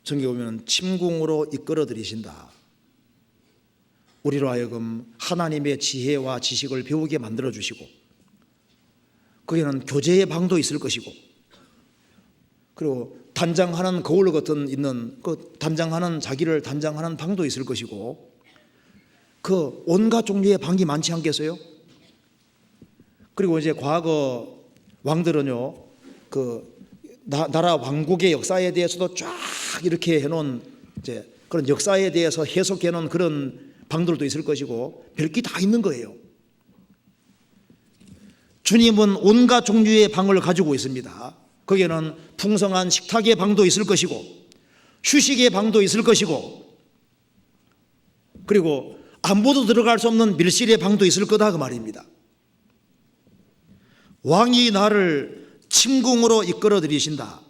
성경에 보면 침궁으로 이끌어 들이신다. 우리로 하여금 하나님의 지혜와 지식을 배우게 만들어 주시고, 거기는 교제의 방도 있을 것이고, 그리고 단장하는 거울 같은 있는 그 단장하는 자기를 단장하는 방도 있을 것이고, 그 온갖 종류의 방이 많지 않겠어요? 그리고 이제 과거 왕들은요, 그 나라 왕국의 역사에 대해서도 쫙 이렇게 해놓은 이제 그런 역사에 대해서 해석해놓은 그런 방들도 있을 것이고, 별게 다 있는 거예요. 주님은 온갖 종류의 방을 가지고 있습니다. 거기에는 풍성한 식탁의 방도 있을 것이고, 휴식의 방도 있을 것이고, 그리고 아무도 들어갈 수 없는 밀실의 방도 있을 거다 그 말입니다. 왕이 나를 침궁으로 이끌어 들이신다.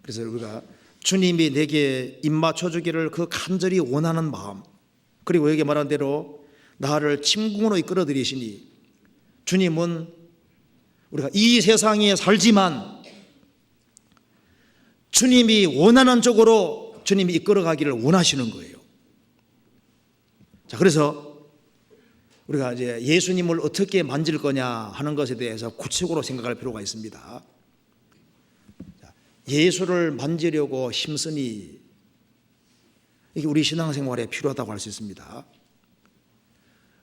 그래서 우리가 주님이 내게 입맞춰 주기를 그 간절히 원하는 마음, 그리고 여기 말한 대로 나를 침공으로 이끌어들이시니, 주님은 우리가 이 세상에 살지만 주님이 원하는 쪽으로 주님이 이끌어가기를 원하시는 거예요. 자, 그래서 우리가 이제 예수님을 어떻게 만질 거냐 하는 것에 대해서 구체적으로 생각할 필요가 있습니다. 예수를 만지려고 힘쓰니, 이게 우리 신앙생활에 필요하다고 할 수 있습니다.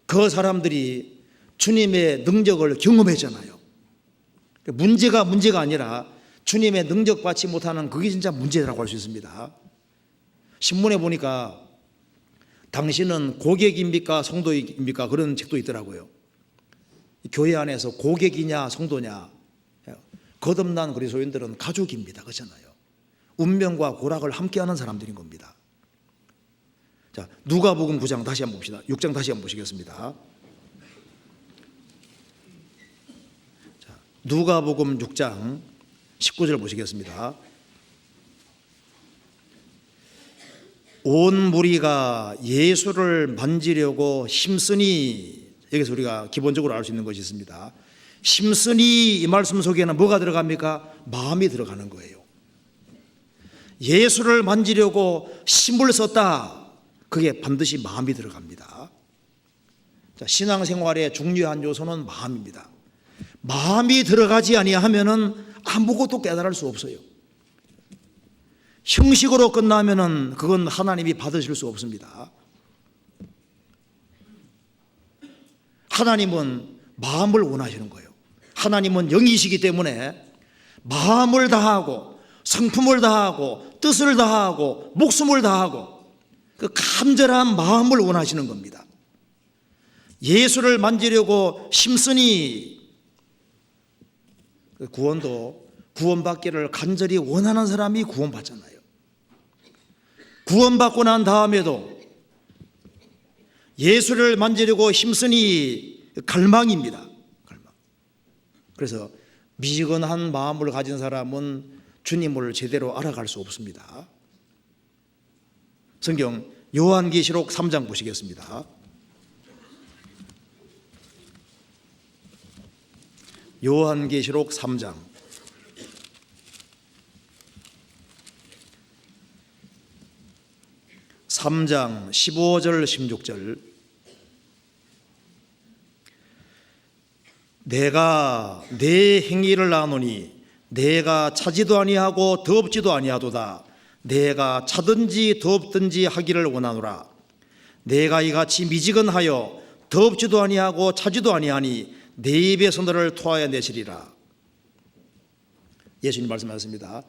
그 사람들이 주님의 능력을 경험했잖아요. 문제가 아니라 주님의 능력 받지 못하는 그게 진짜 문제라고 할 수 있습니다. 신문에 보니까 당신은 고객입니까 성도입니까 그런 책도 있더라고요. 교회 안에서 고객이냐 성도냐, 거듭난 그리스도인들은 가족입니다. 그렇잖아요. 운명과 고락을 함께하는 사람들인 겁니다. 자, 누가복음 9장 다시 한번 봅시다. 6장 다시 한번 보시겠습니다. 자, 누가복음 6장 19절 보시겠습니다. 온 무리가 예수를 만지려고 힘쓰니, 여기서 우리가 기본적으로 알 수 있는 것이 있습니다. 힘쓰니, 이 말씀 속에는 뭐가 들어갑니까? 마음이 들어가는 거예요. 예수를 만지려고 힘을 썼다, 그게 반드시 마음이 들어갑니다. 자, 신앙생활의 중요한 요소는 마음입니다. 마음이 들어가지 아니하면은 아무것도 깨달을 수 없어요. 형식으로 끝나면은 그건 하나님이 받으실 수 없습니다. 하나님은 마음을 원하시는 거예요. 하나님은 영이시기 때문에 마음을 다하고 성품을 다하고 뜻을 다하고 목숨을 다하고 그 간절한 마음을 원하시는 겁니다. 예수를 만지려고 힘쓰니, 구원도 구원받기를 간절히 원하는 사람이 구원받잖아요. 구원받고 난 다음에도 예수를 만지려고 힘쓰니 갈망입니다. 갈망. 그래서 미지근한 마음을 가진 사람은 주님을 제대로 알아갈 수 없습니다. 성경 요한계시록 3장 보시겠습니다. 요한계시록 3장 15절 16절. 내가 내 행위를 아노니 내가 차지도 아니하고 더럽지도 아니하도다. 내가 차든지 더럽든지 하기를 원하노라. 내가 이같이 미지근하여 더럽지도 아니하고 차지도 아니하니 내 입에서 너를 토하여 내시리라. 예수님 말씀하셨습니다.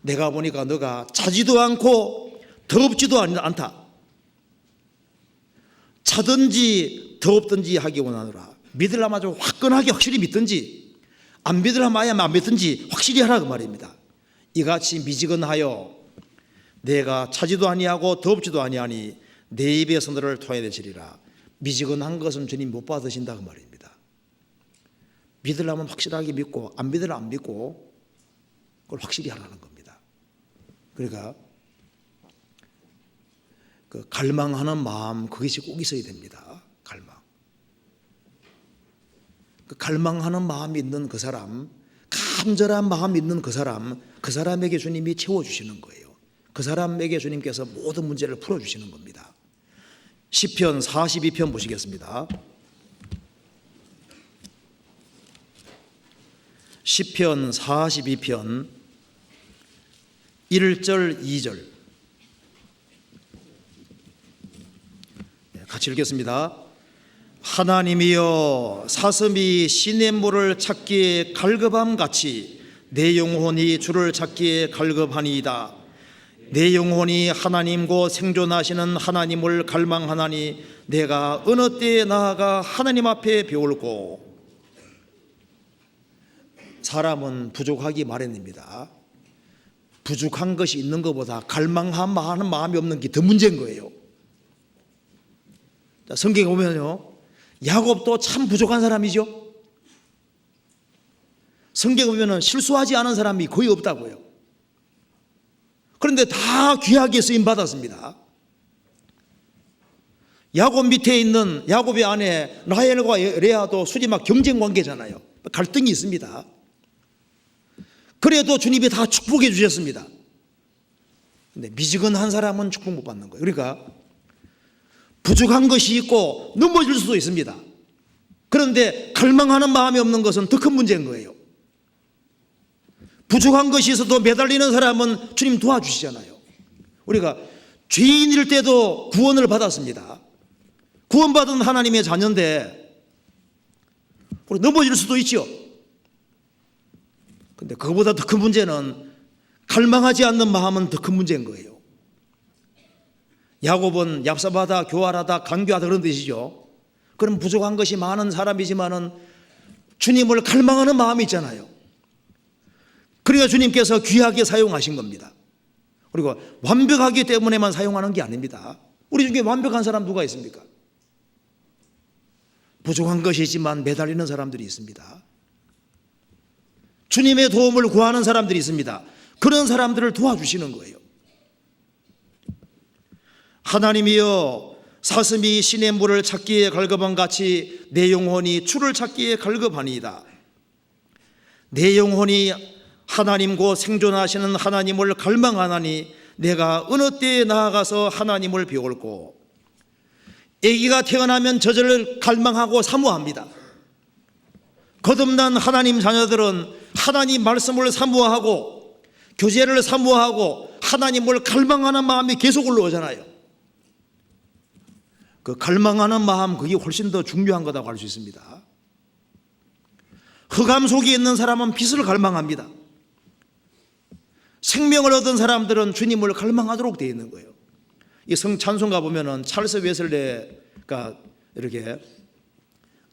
내가 보니까 너가 차지도 않고 더럽지도 않다. 차든지 더럽든지 하기 원하노라. 믿으려면 아주 화끈하게 확실히 믿든지, 안 믿으려면 안 믿든지 확실히 하라 그 말입니다. 이같이 미지근하여 내가 차지도 아니하고 더럽지도 아니하니 내 입에서 너를 토하여 내시리라. 미지근한 것은 주님 못 받으신다 그 말입니다. 믿으려면 확실하게 믿고, 안 믿으려면 안 믿고, 그걸 확실히 하라는 겁니다. 그러니까 그 갈망하는 마음, 그것이 꼭 있어야 됩니다. 갈망. 그 갈망하는 마음이 있는 그 사람, 간절한 마음이 있는 그 사람에게 주님이 채워주시는 거예요. 그 사람에게 주님께서 모든 문제를 풀어주시는 겁니다. 시편 42편 보시겠습니다. 시편 42편 1절 2절 같이 읽겠습니다. 하나님이여, 사슴이 시냇물을 찾기에 갈급함같이 내 영혼이 주를 찾기에 갈급하니이다. 내 영혼이 하나님 곧 생존하시는 하나님을 갈망하나니 내가 어느 때에 나아가 하나님 앞에 배울고. 사람은 부족하기 마련입니다. 부족한 것이 있는 것보다 갈망하는 마음이 없는 게 더 문제인 거예요. 성경에 보면요, 야곱도 참 부족한 사람이죠. 성경에 보면 실수하지 않은 사람이 거의 없다고요. 그런데 다 귀하게 쓰임 받았습니다. 야곱 밑에 있는 야곱의 아내 라헬과 레아도 술이 막 경쟁 관계잖아요. 갈등이 있습니다. 그래도 주님이 다 축복해 주셨습니다. 근데 미지근한 사람은 축복 못 받는 거예요. 그러니까 부족한 것이 있고 넘어질 수도 있습니다. 그런데 갈망하는 마음이 없는 것은 더 큰 문제인 거예요. 부족한 것이 있어도 매달리는 사람은 주님 도와주시잖아요. 우리가 죄인일 때도 구원을 받았습니다. 구원받은 하나님의 자녀인데 우리 넘어질 수도 있죠. 근데 그거보다 더 큰 문제는 갈망하지 않는 마음은 더 큰 문제인 거예요. 야곱은 얍사바다, 교활하다, 간교하다 그런 뜻이죠. 그럼 부족한 것이 많은 사람이지만은 주님을 갈망하는 마음이 있잖아요. 그러니까 주님께서 귀하게 사용하신 겁니다. 그리고 완벽하기 때문에만 사용하는 게 아닙니다. 우리 중에 완벽한 사람 누가 있습니까? 부족한 것이 있지만 매달리는 사람들이 있습니다. 주님의 도움을 구하는 사람들이 있습니다. 그런 사람들을 도와주시는 거예요. 하나님이여, 사슴이 신의 물을 찾기에 갈급한 같이 내 영혼이 주를 찾기에 갈급하니이다. 내 영혼이 하나님 곧 생존하시는 하나님을 갈망하나니 내가 어느 때에 나아가서 하나님을 배울고. 아기가 태어나면 저절로 갈망하고 사모합니다. 거듭난 하나님 자녀들은 하나님 말씀을 사모하고 교제를 사모하고 하나님을 갈망하는 마음이 계속 올라오잖아요. 그 갈망하는 마음, 그게 훨씬 더 중요한 거라고 할 수 있습니다. 흑암 속에 있는 사람은 빛을 갈망합니다. 생명을 얻은 사람들은 주님을 갈망하도록 되어 있는 거예요. 이 찬송가 보면은 찰스 웨슬레가 이렇게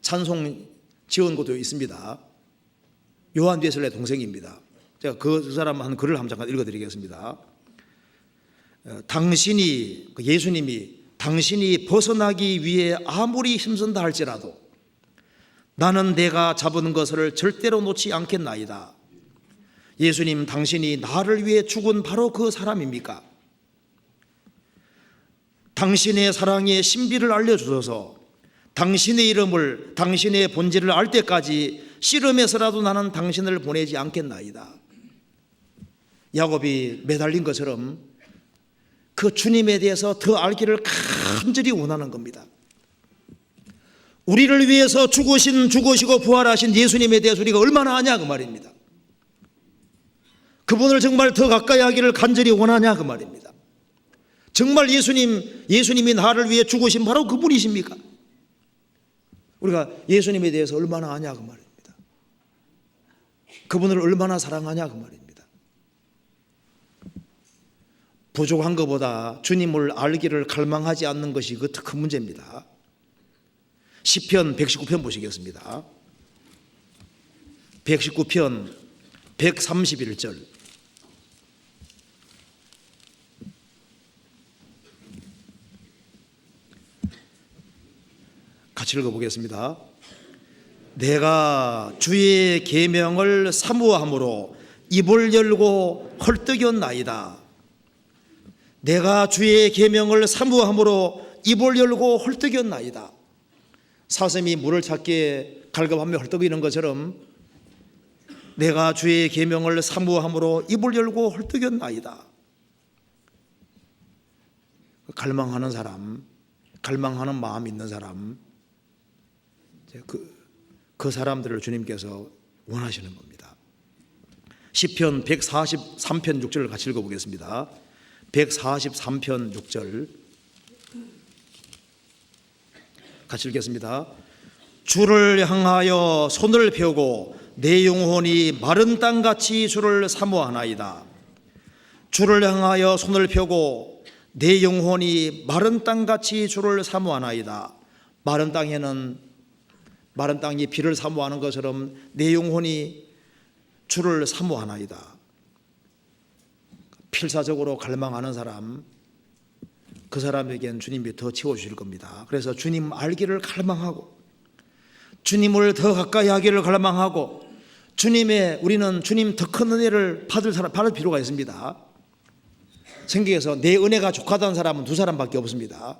찬송 지은 것도 있습니다. 요한 웨슬레 동생입니다. 제가 그 사람 한 글을 한번 잠깐 읽어드리겠습니다. 당신이, 예수님이 당신이 벗어나기 위해 아무리 힘쓴다 할지라도 나는 내가 잡은 것을 절대로 놓지 않겠나이다. 예수님, 당신이 나를 위해 죽은 바로 그 사람입니까? 당신의 사랑의 신비를 알려주셔서 당신의 이름을, 당신의 본질을 알 때까지 씨름해서라도 나는 당신을 보내지 않겠나이다. 야곱이 매달린 것처럼 그 주님에 대해서 더 알기를 간절히 원하는 겁니다. 우리를 위해서 죽으시고 부활하신 예수님에 대해서 우리가 얼마나 아냐 그 말입니다. 그분을 정말 더 가까이 하기를 간절히 원하냐 그 말입니다. 정말 예수님이 나를 위해 죽으신 바로 그분이십니까? 우리가 예수님에 대해서 얼마나 아냐 그 말입니다. 그분을 얼마나 사랑하냐 그 말입니다. 부족한 것보다 주님을 알기를 갈망하지 않는 것이 그 더 큰 문제입니다. 시편 119편 보시겠습니다. 119편 131절. 같이 읽어보겠습니다. 내가 주의 계명을 사모함으로 입을 열고 헐떡였나이다. 내가 주의 계명을 사모함으로 입을 열고 헐떡였나이다. 사슴이 물을 찾기에 갈급하며 헐떡이는 것처럼 내가 주의 계명을 사모함으로 입을 열고 헐떡였나이다. 갈망하는 사람, 갈망하는 마음 있는 사람, 그 사람들을 주님께서 원하시는 겁니다. 시편 143편 6절을 같이 읽어보겠습니다. 143편 6절 같이 읽겠습니다. 주를 향하여 손을 펴고 내 영혼이 마른 땅같이 주를 사모하나이다. 주를 향하여 손을 펴고 내 영혼이 마른 땅같이 주를 사모하나이다. 마른 땅이 비를 사모하는 것처럼 내 영혼이 주를 사모하나이다. 필사적으로 갈망하는 사람, 그 사람에겐 주님이 더 채워주실 겁니다. 그래서 주님 알기를 갈망하고 주님을 더 가까이 하기를 갈망하고 우리는 주님 더 큰 은혜를 받을 필요가 있습니다. 성경에서 내 은혜가 족하다는 사람은 두 사람밖에 없습니다.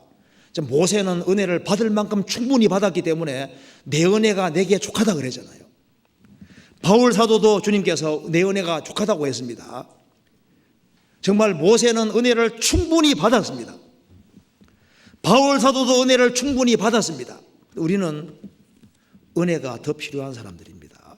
모세는 은혜를 받을 만큼 충분히 받았기 때문에 내 은혜가 내게 족하다 그러잖아요. 바울 사도도 주님께서 내 은혜가 족하다고 했습니다. 정말 모세는 은혜를 충분히 받았습니다. 바울 사도도 은혜를 충분히 받았습니다. 우리는 은혜가 더 필요한 사람들입니다.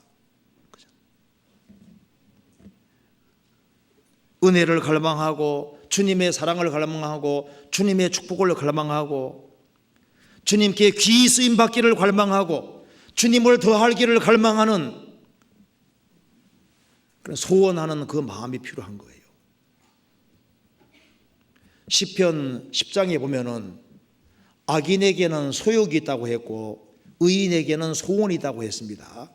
은혜를 갈망하고 주님의 사랑을 갈망하고 주님의 축복을 갈망하고 주님께 귀히 쓰임 받기를 갈망하고 주님을 더할 길을 갈망하는 그런 소원하는 그 마음이 필요한 거예요. 시편 10장에 보면은 악인에게는 소욕이 있다고 했고 의인에게는 소원이 있다고 했습니다.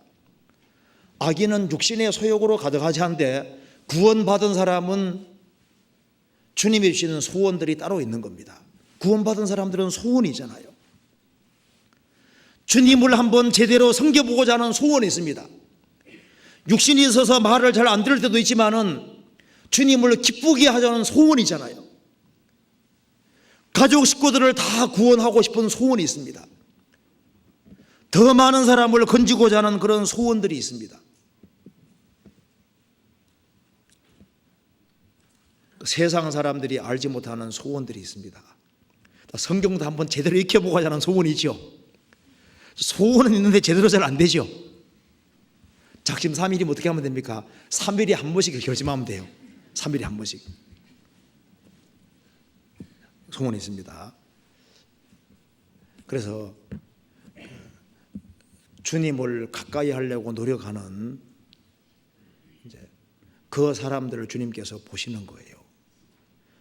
악인은 육신의 소욕으로 가득하지 않은데 구원받은 사람은 주님이 주시는 소원들이 따로 있는 겁니다. 구원받은 사람들은 소원이 있잖아요. 주님을 한번 제대로 섬겨보고자 하는 소원이 있습니다. 육신이 있어서 말을 잘 안 들을 때도 있지만은 주님을 기쁘게 하자는 소원이잖아요. 가족 식구들을 다 구원하고 싶은 소원이 있습니다. 더 많은 사람을 건지고자 하는 그런 소원들이 있습니다. 세상 사람들이 알지 못하는 소원들이 있습니다. 성경도 한번 제대로 익혀보고자 하는 소원이 있죠. 소원은 있는데 제대로 잘 안 되죠. 작심삼일이면 어떻게 하면 됩니까? 3일에 한 번씩 결심하면 돼요. 3일에 한 번씩. 소원이 있습니다. 그래서 주님을 가까이 하려고 노력하는 그 사람들을 주님께서 보시는 거예요.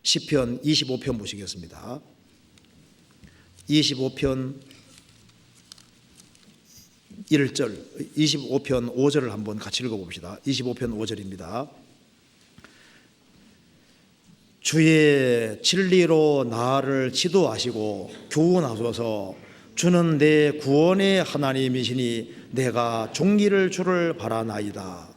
시편 25편 보시겠습니다. 25편 1절, 25편 5절을 한번 같이 읽어봅시다. 25편 5절입니다. 주의 진리로 나를 지도하시고 교훈하소서. 주는 내 구원의 하나님이시니 내가 종리를 주를 바라나이다.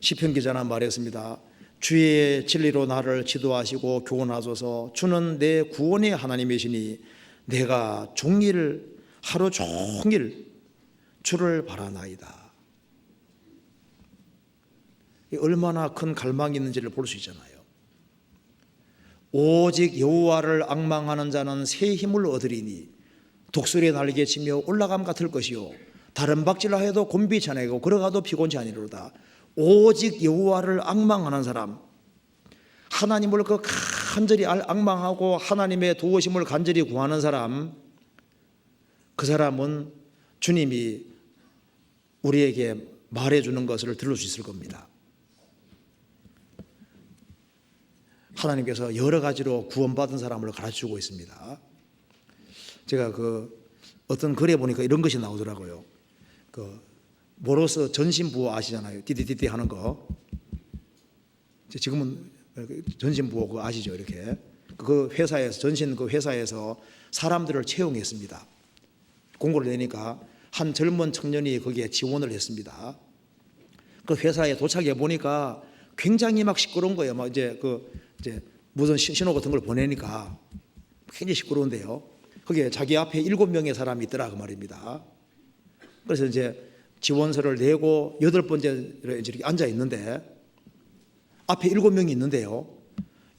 시편 기자는 말했습니다. 주의 진리로 나를 지도하시고 교훈하소서. 주는 내 구원의 하나님이시니 내가 종리를 하루 종일 주를 바라나이다. 얼마나 큰 갈망이 있는지를 볼 수 있잖아요. 오직 여호와를 앙망하는 자는 새 힘을 얻으리니 독수리의 날개치며 올라감 같을 것이요 다른 박질라 해도 곤비치 아니하고 걸어가도 피곤치 아니로다. 오직 여호와를 앙망하는 사람, 하나님을 그 간절히 앙망하고 하나님의 도우심을 간절히 구하는 사람, 그 사람은 주님이 우리에게 말해주는 것을 들을 수 있을 겁니다. 하나님께서 여러 가지로 구원받은 사람을 가르치고 있습니다. 제가 어떤 글에 보니까 이런 것이 나오더라고요. 모로스 전신부호 아시잖아요. 띠띠띠띠 하는 거. 지금은 전신부호 그거 아시죠? 이렇게 그 회사에서 전신 그 회사에서 사람들을 채용했습니다. 공고를 내니까 한 젊은 청년이 거기에 지원을 했습니다. 그 회사에 도착해 보니까 굉장히 막 시끄러운 거예요. 막 이제 무슨 신호 같은 걸 보내니까 굉장히 시끄러운데요. 거기에 자기 앞에 7명의 사람이 있더라 그 말입니다. 그래서 이제 지원서를 내고 8번째로 이렇게 앉아 있는데 앞에 7명이 있는데요.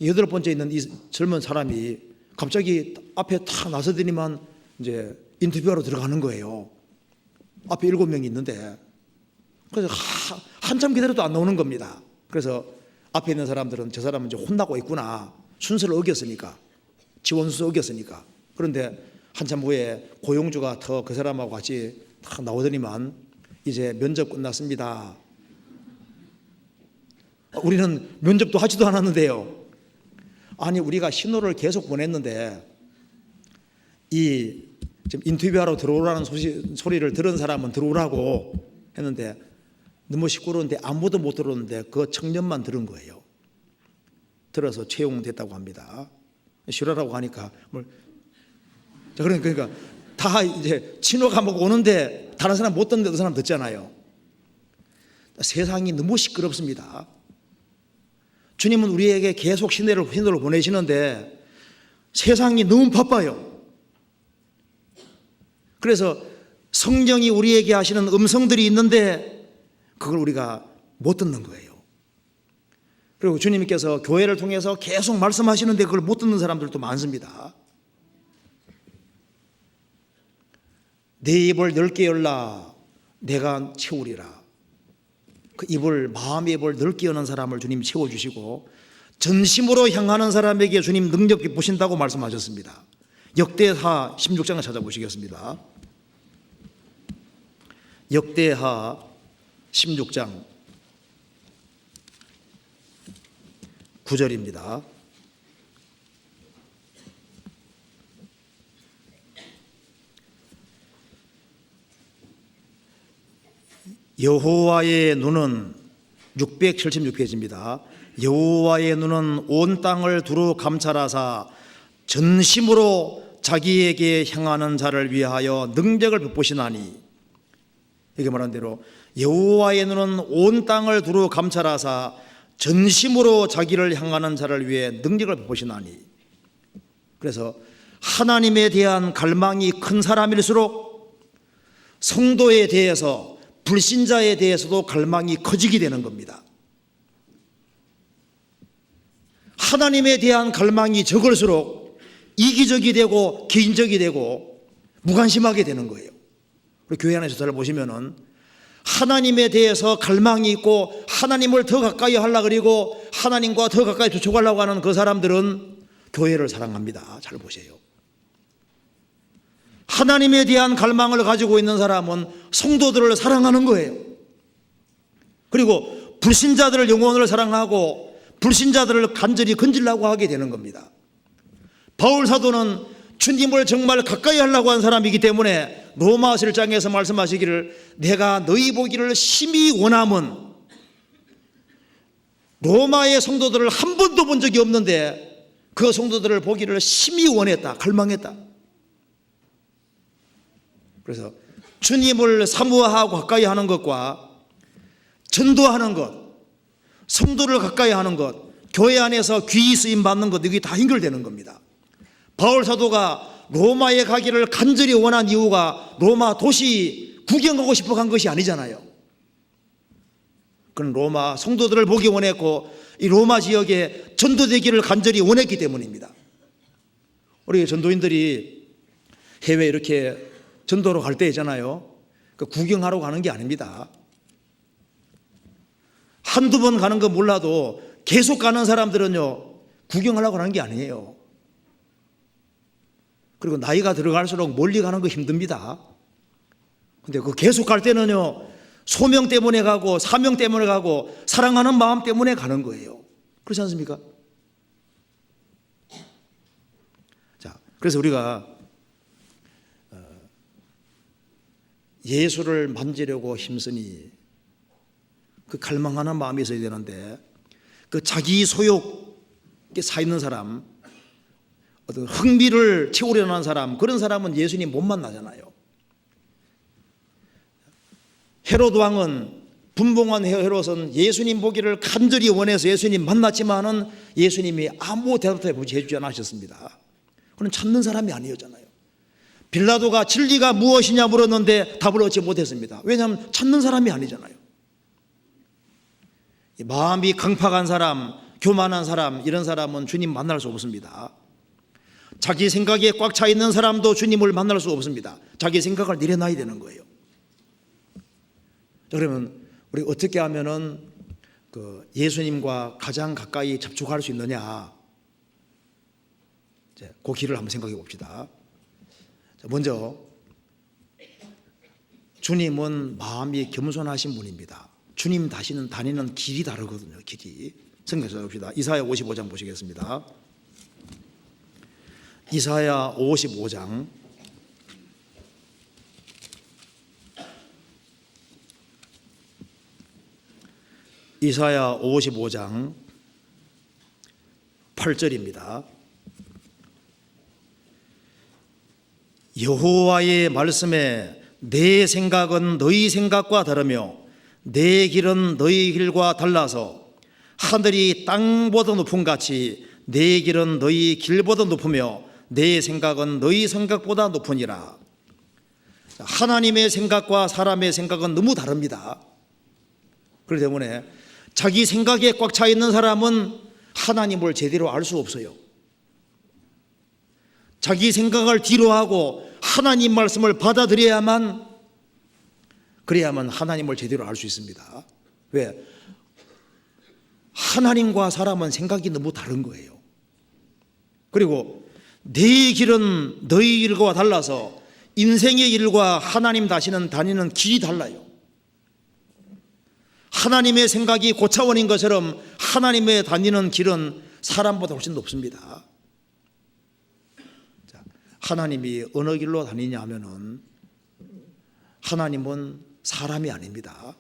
8번째 있는 이 젊은 사람이 갑자기 앞에 탁 나서더니만 이제 인터뷰하러 들어가는 거예요. 앞에 7명이 있는데 그래서 한참 기다려도 안 나오는 겁니다. 그래서 앞에 있는 사람들은 저 사람은 이제 혼나고 있구나. 순서를 어겼으니까. 지원 순서 어겼으니까. 그런데 한참 후에 고용주가 더 그 사람하고 같이 탁 나오더니만 이제 면접 끝났습니다. 우리는 면접도 하지도 않았는데요. 아니 우리가 신호를 계속 보냈는데 이 지금 인터뷰하러 들어오라는 소리를 들은 사람은 들어오라고 했는데 너무 시끄러운데 아무도 못 들었는데 그 청년만 들은 거예요. 들어서 채용됐다고 합니다. 싫어라고 하니까 그러니까 다 이제 친호 과목 오는데 다른 사람 못 듣는데 그 사람 듣잖아요. 세상이 너무 시끄럽습니다. 주님은 우리에게 계속 신호를 보내시는데 세상이 너무 바빠요. 그래서 성령이 우리에게 하시는 음성들이 있는데 그걸 우리가 못 듣는 거예요. 그리고 주님께서 교회를 통해서 계속 말씀하시는데 그걸 못 듣는 사람들도 많습니다. 내 입을 넓게 열라 내가 채우리라. 그 입을, 마음의 입을 넓게 여는 사람을 주님 채워주시고 전심으로 향하는 사람에게 주님 능력 베푸신다고 말씀하셨습니다. 역대하 16장을 찾아보시겠습니다. 역대하 16장 9절입니다. 여호와의 눈은 676페이지입니다. 여호와의 눈은 온 땅을 두루 감찰하사 전심으로 자기에게 향하는 자를 위하여 능력을 베푸시나니, 이게 말한 대로 여호와의 눈은 온 땅을 두루 감찰하사 전심으로 자기를 향하는 자를 위해 능력을 베푸시나니. 그래서 하나님에 대한 갈망이 큰 사람일수록 성도에 대해서, 불신자에 대해서도 갈망이 커지게 되는 겁니다. 하나님에 대한 갈망이 적을수록 이기적이 되고 개인적이 되고 무관심하게 되는 거예요. 우리 교회 안에서 잘 보시면은 하나님에 대해서 갈망이 있고 하나님을 더 가까이 하려고 그리고 하나님과 더 가까이 접촉하려고 하는 그 사람들은 교회를 사랑합니다. 잘 보세요. 하나님에 대한 갈망을 가지고 있는 사람은 성도들을 사랑하는 거예요. 그리고 불신자들을 영혼을 사랑하고 불신자들을 간절히 건지려고 하게 되는 겁니다. 바울 사도는 주님을 정말 가까이 하려고 한 사람이기 때문에 로마서 1장에서 말씀하시기를 내가 너희 보기를 심히 원함은, 로마의 성도들을 한 번도 본 적이 없는데 그 성도들을 보기를 심히 원했다, 갈망했다. 그래서 주님을 사모하고 가까이 하는 것과 전도하는 것, 성도를 가까이 하는 것, 교회 안에서 귀히 쓰임 받는 것, 이게 다 연결되는 겁니다. 바울 사도가 로마에 가기를 간절히 원한 이유가 로마 도시 구경하고 싶어 간 것이 아니잖아요. 그는 로마 성도들을 보기 원했고 이 로마 지역에 전도되기를 간절히 원했기 때문입니다. 우리 전도인들이 해외 이렇게 전도로 갈 때 있잖아요. 그 구경하러 가는 게 아닙니다. 한두 번 가는 거 몰라도 계속 가는 사람들은요, 구경하려고 하는 게 아니에요. 그리고 나이가 들어갈수록 멀리 가는 거 힘듭니다. 근데 그 계속 갈 때는요, 소명 때문에 가고 사명 때문에 가고 사랑하는 마음 때문에 가는 거예요. 그렇지 않습니까? 자, 그래서 우리가 예수를 만지려고 힘쓰니 그 갈망하는 마음이 있어야 되는데, 그 자기 소욕에 사 있는 사람, 어떤 흥미를 채우려는 하는 사람, 그런 사람은 예수님 못 만나잖아요. 헤롯 왕은, 분봉한 헤롯은 예수님 보기를 간절히 원해서 예수님 만났지만은 예수님이 아무 대답도 해주지 않으셨습니다. 그는 찾는 사람이 아니었잖아요. 빌라도가 진리가 무엇이냐 물었는데 답을 얻지 못했습니다. 왜냐하면 찾는 사람이 아니잖아요. 마음이 강팍한 사람, 교만한 사람, 이런 사람은 주님 만날 수 없습니다. 자기 생각에 꽉 차 있는 사람도 주님을 만날 수 없습니다. 자기 생각을 내려놔야 되는 거예요. 그러면 우리 어떻게 하면은 그 예수님과 가장 가까이 접촉할 수 있느냐, 그 길을 한번 생각해 봅시다. 먼저 주님은 마음이 겸손하신 분입니다. 주님 다니는 길이 다르거든요. 길이. 성경에서 봅시다. 이사야 55장 보시겠습니다. 이사야 55장 8절입니다. 여호와의 말씀에 내 생각은 너희 생각과 다르며 내 길은 너희 길과 달라서 하늘이 땅보다 높음 같이 내 길은 너희 길보다 높으며 내 생각은 너희 생각보다 높으니라. 하나님의 생각과 사람의 생각은 너무 다릅니다. 그렇기 때문에 자기 생각에 꽉 차 있는 사람은 하나님을 제대로 알 수 없어요. 자기 생각을 뒤로하고 하나님 말씀을 받아들여야만, 그래야만 하나님을 제대로 알 수 있습니다. 왜? 하나님과 사람은 생각이 너무 다른 거예요. 그리고 내 길은 너희 길과 달라서 인생의 길과 하나님 다니는 길이 달라요. 하나님의 생각이 고차원인 것처럼 하나님의 다니는 길은 사람보다 훨씬 높습니다. 자, 하나님이 어느 길로 다니냐 하면은 하나님은 사람이 아닙니다.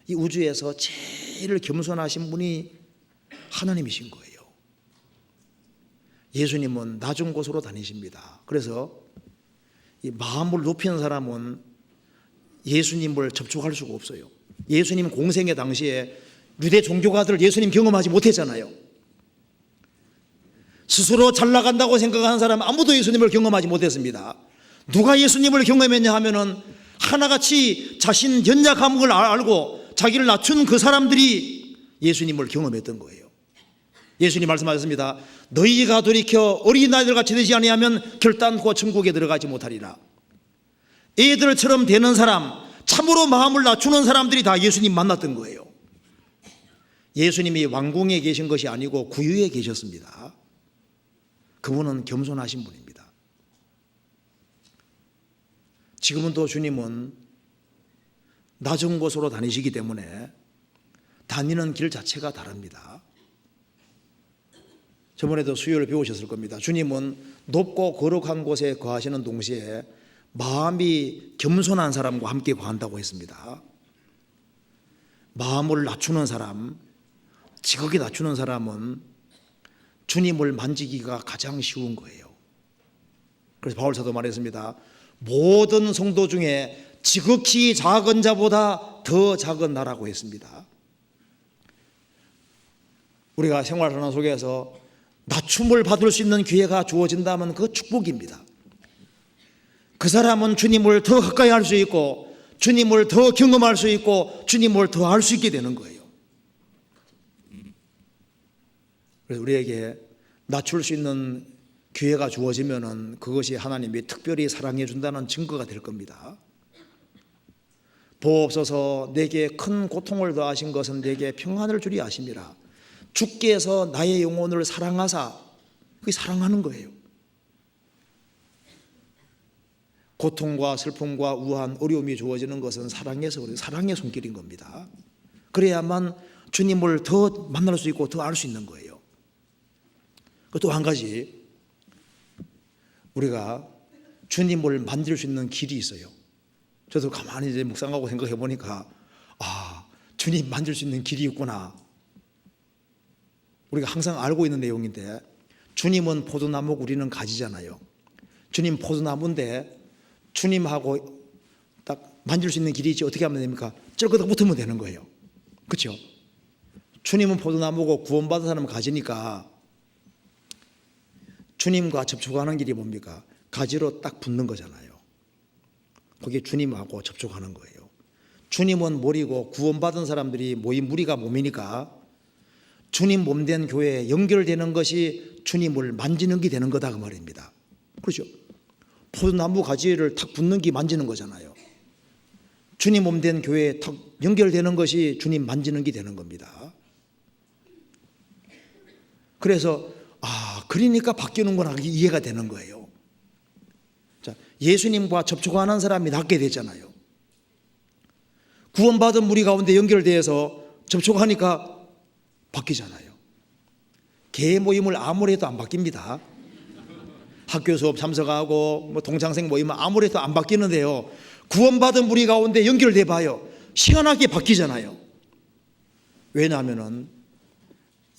이 우주에서 제일 겸손하신 분이 하나님이신 거예요. 예수님은 낮은 곳으로 다니십니다. 그래서 이 마음을 높이는 사람은 예수님을 접촉할 수가 없어요. 예수님 공생의 당시에 유대 종교가들 예수님 경험하지 못했잖아요. 스스로 잘 나간다고 생각하는 사람 아무도 예수님을 경험하지 못했습니다. 누가 예수님을 경험했냐 하면은 하나같이 자신 연약함을 걸 알고 자기를 낮춘 그 사람들이 예수님을 경험했던 거예요. 예수님 말씀하셨습니다. 너희가 돌이켜 어린아이들 같이 되지 아니하면 결단코 천국에 들어가지 못하리라. 애들처럼 되는 사람, 참으로 마음을 낮추는 사람들이 다 예수님 만났던 거예요. 예수님이 왕궁에 계신 것이 아니고 구유에 계셨습니다. 그분은 겸손하신 분입니다. 지금은 또 주님은 낮은 곳으로 다니시기 때문에 다니는 길 자체가 다릅니다. 저번에도 수요일 배우셨을 겁니다. 주님은 높고 거룩한 곳에 거하시는 동시에 마음이 겸손한 사람과 함께 거한다고 했습니다. 마음을 낮추는 사람, 지극히 낮추는 사람은 주님을 만지기가 가장 쉬운 거예요. 그래서 바울사도 말했습니다. 모든 성도 중에 지극히 작은 자보다 더 작은 나라고 했습니다. 우리가 생활하는 속에서 낮춤을 받을 수 있는 기회가 주어진다면 그 축복입니다. 그 사람은 주님을 더 가까이 할 수 있고 주님을 더 경험할 수 있고 주님을 더 알 수 있게 되는 거예요. 그래서 우리에게 낮출 수 있는 기회가 주어지면은 그것이 하나님이 특별히 사랑해 준다는 증거가 될 겁니다. 보옵소서 내게 큰 고통을 더하신 것은 내게 평안을 주리 아심이라. 주께서 나의 영혼을 사랑하사, 그게 사랑하는 거예요. 고통과 슬픔과 우한, 어려움이 주어지는 것은 사랑해서 그래요. 사랑의 손길인 겁니다. 그래야만 주님을 더 만날 수 있고 더 알 수 있는 거예요. 또 한 가지, 우리가 주님을 만질 수 있는 길이 있어요. 저도 가만히 이제 묵상하고 생각해 보니까 주님 만질 수 있는 길이 있구나. 우리가 항상 알고 있는 내용인데, 주님은 포도나무, 우리는 가지잖아요. 주님 포도나무인데 주님하고 딱 만질 수 있는 길이 있지. 어떻게 하면 됩니까? 쩔거덕 붙으면 되는 거예요. 그렇죠? 주님은 포도나무고 구원받은 사람은 가지니까 주님과 접촉하는 길이 뭡니까? 가지로 딱 붙는 거잖아요. 그게 주님하고 접촉하는 거예요. 주님은 머리고 구원받은 사람들이 모인 무리가 몸이니까 주님 몸된 교회에 연결되는 것이 주님을 만지는 게 되는 거다 그 말입니다. 그렇죠? 포도나무 가지를 탁 붙는 게 만지는 거잖아요. 주님 몸된 교회에 탁 연결되는 것이 주님 만지는 게 되는 겁니다. 그래서 그러니까 바뀌는구나 이해가 되는 거예요. 자, 예수님과 접촉하는 사람이 낫게 됐잖아요. 구원받은 무리 가운데 연결돼서 접촉하니까 바뀌잖아요. 개 모임을 아무리 해도 안 바뀝니다. 학교 수업 참석하고 동창생 모임은 아무리 해도 안 바뀌는데요, 구원받은 무리 가운데 연결돼 봐요. 희한하게 바뀌잖아요. 왜냐하면은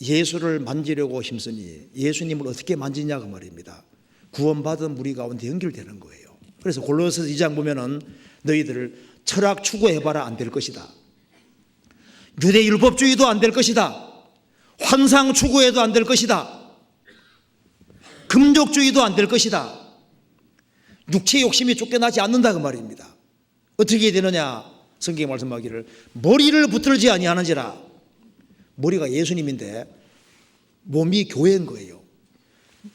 예수를 만지려고 힘쓰니 예수님을 어떻게 만지냐 그 말입니다. 구원받은 무리 가운데 연결되는 거예요. 그래서 골로새서 2장 보면은 너희들 철학 추구해봐라 안 될 것이다. 유대 율법주의도 안 될 것이다. 환상 추구해도 안 될 것이다. 금족주의도 안 될 것이다. 육체의 욕심이 쫓겨나지 않는다 그 말입니다. 어떻게 되느냐? 성경이 말씀하기를 머리를 붙들지 아니하는지라. 머리가 예수님인데 몸이 교회인 거예요.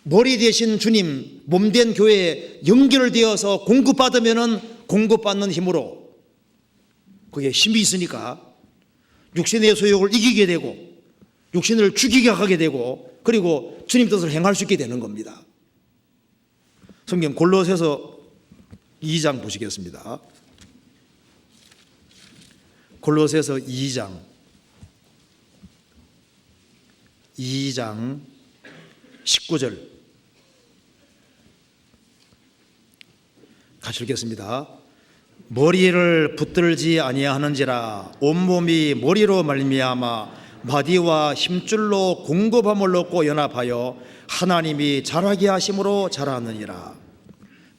머리 대신 주님, 몸된 교회에 연결되어서 공급받으면은 공급받는 힘으로, 그게 힘이 있으니까 육신의 소욕을 이기게 되고 육신을 죽이게 하게 되고 그리고 주님 뜻을 행할 수 있게 되는 겁니다. 성경 골로새서 2장 보시겠습니다. 골로새서 2장 19절 같이 읽겠습니다. 머리를 붙들지 아니하는지라 온몸이 머리로 말미암아 마디와 힘줄로 공급함을 얻고 연합하여 하나님이 자라게 하심으로 자라느니라.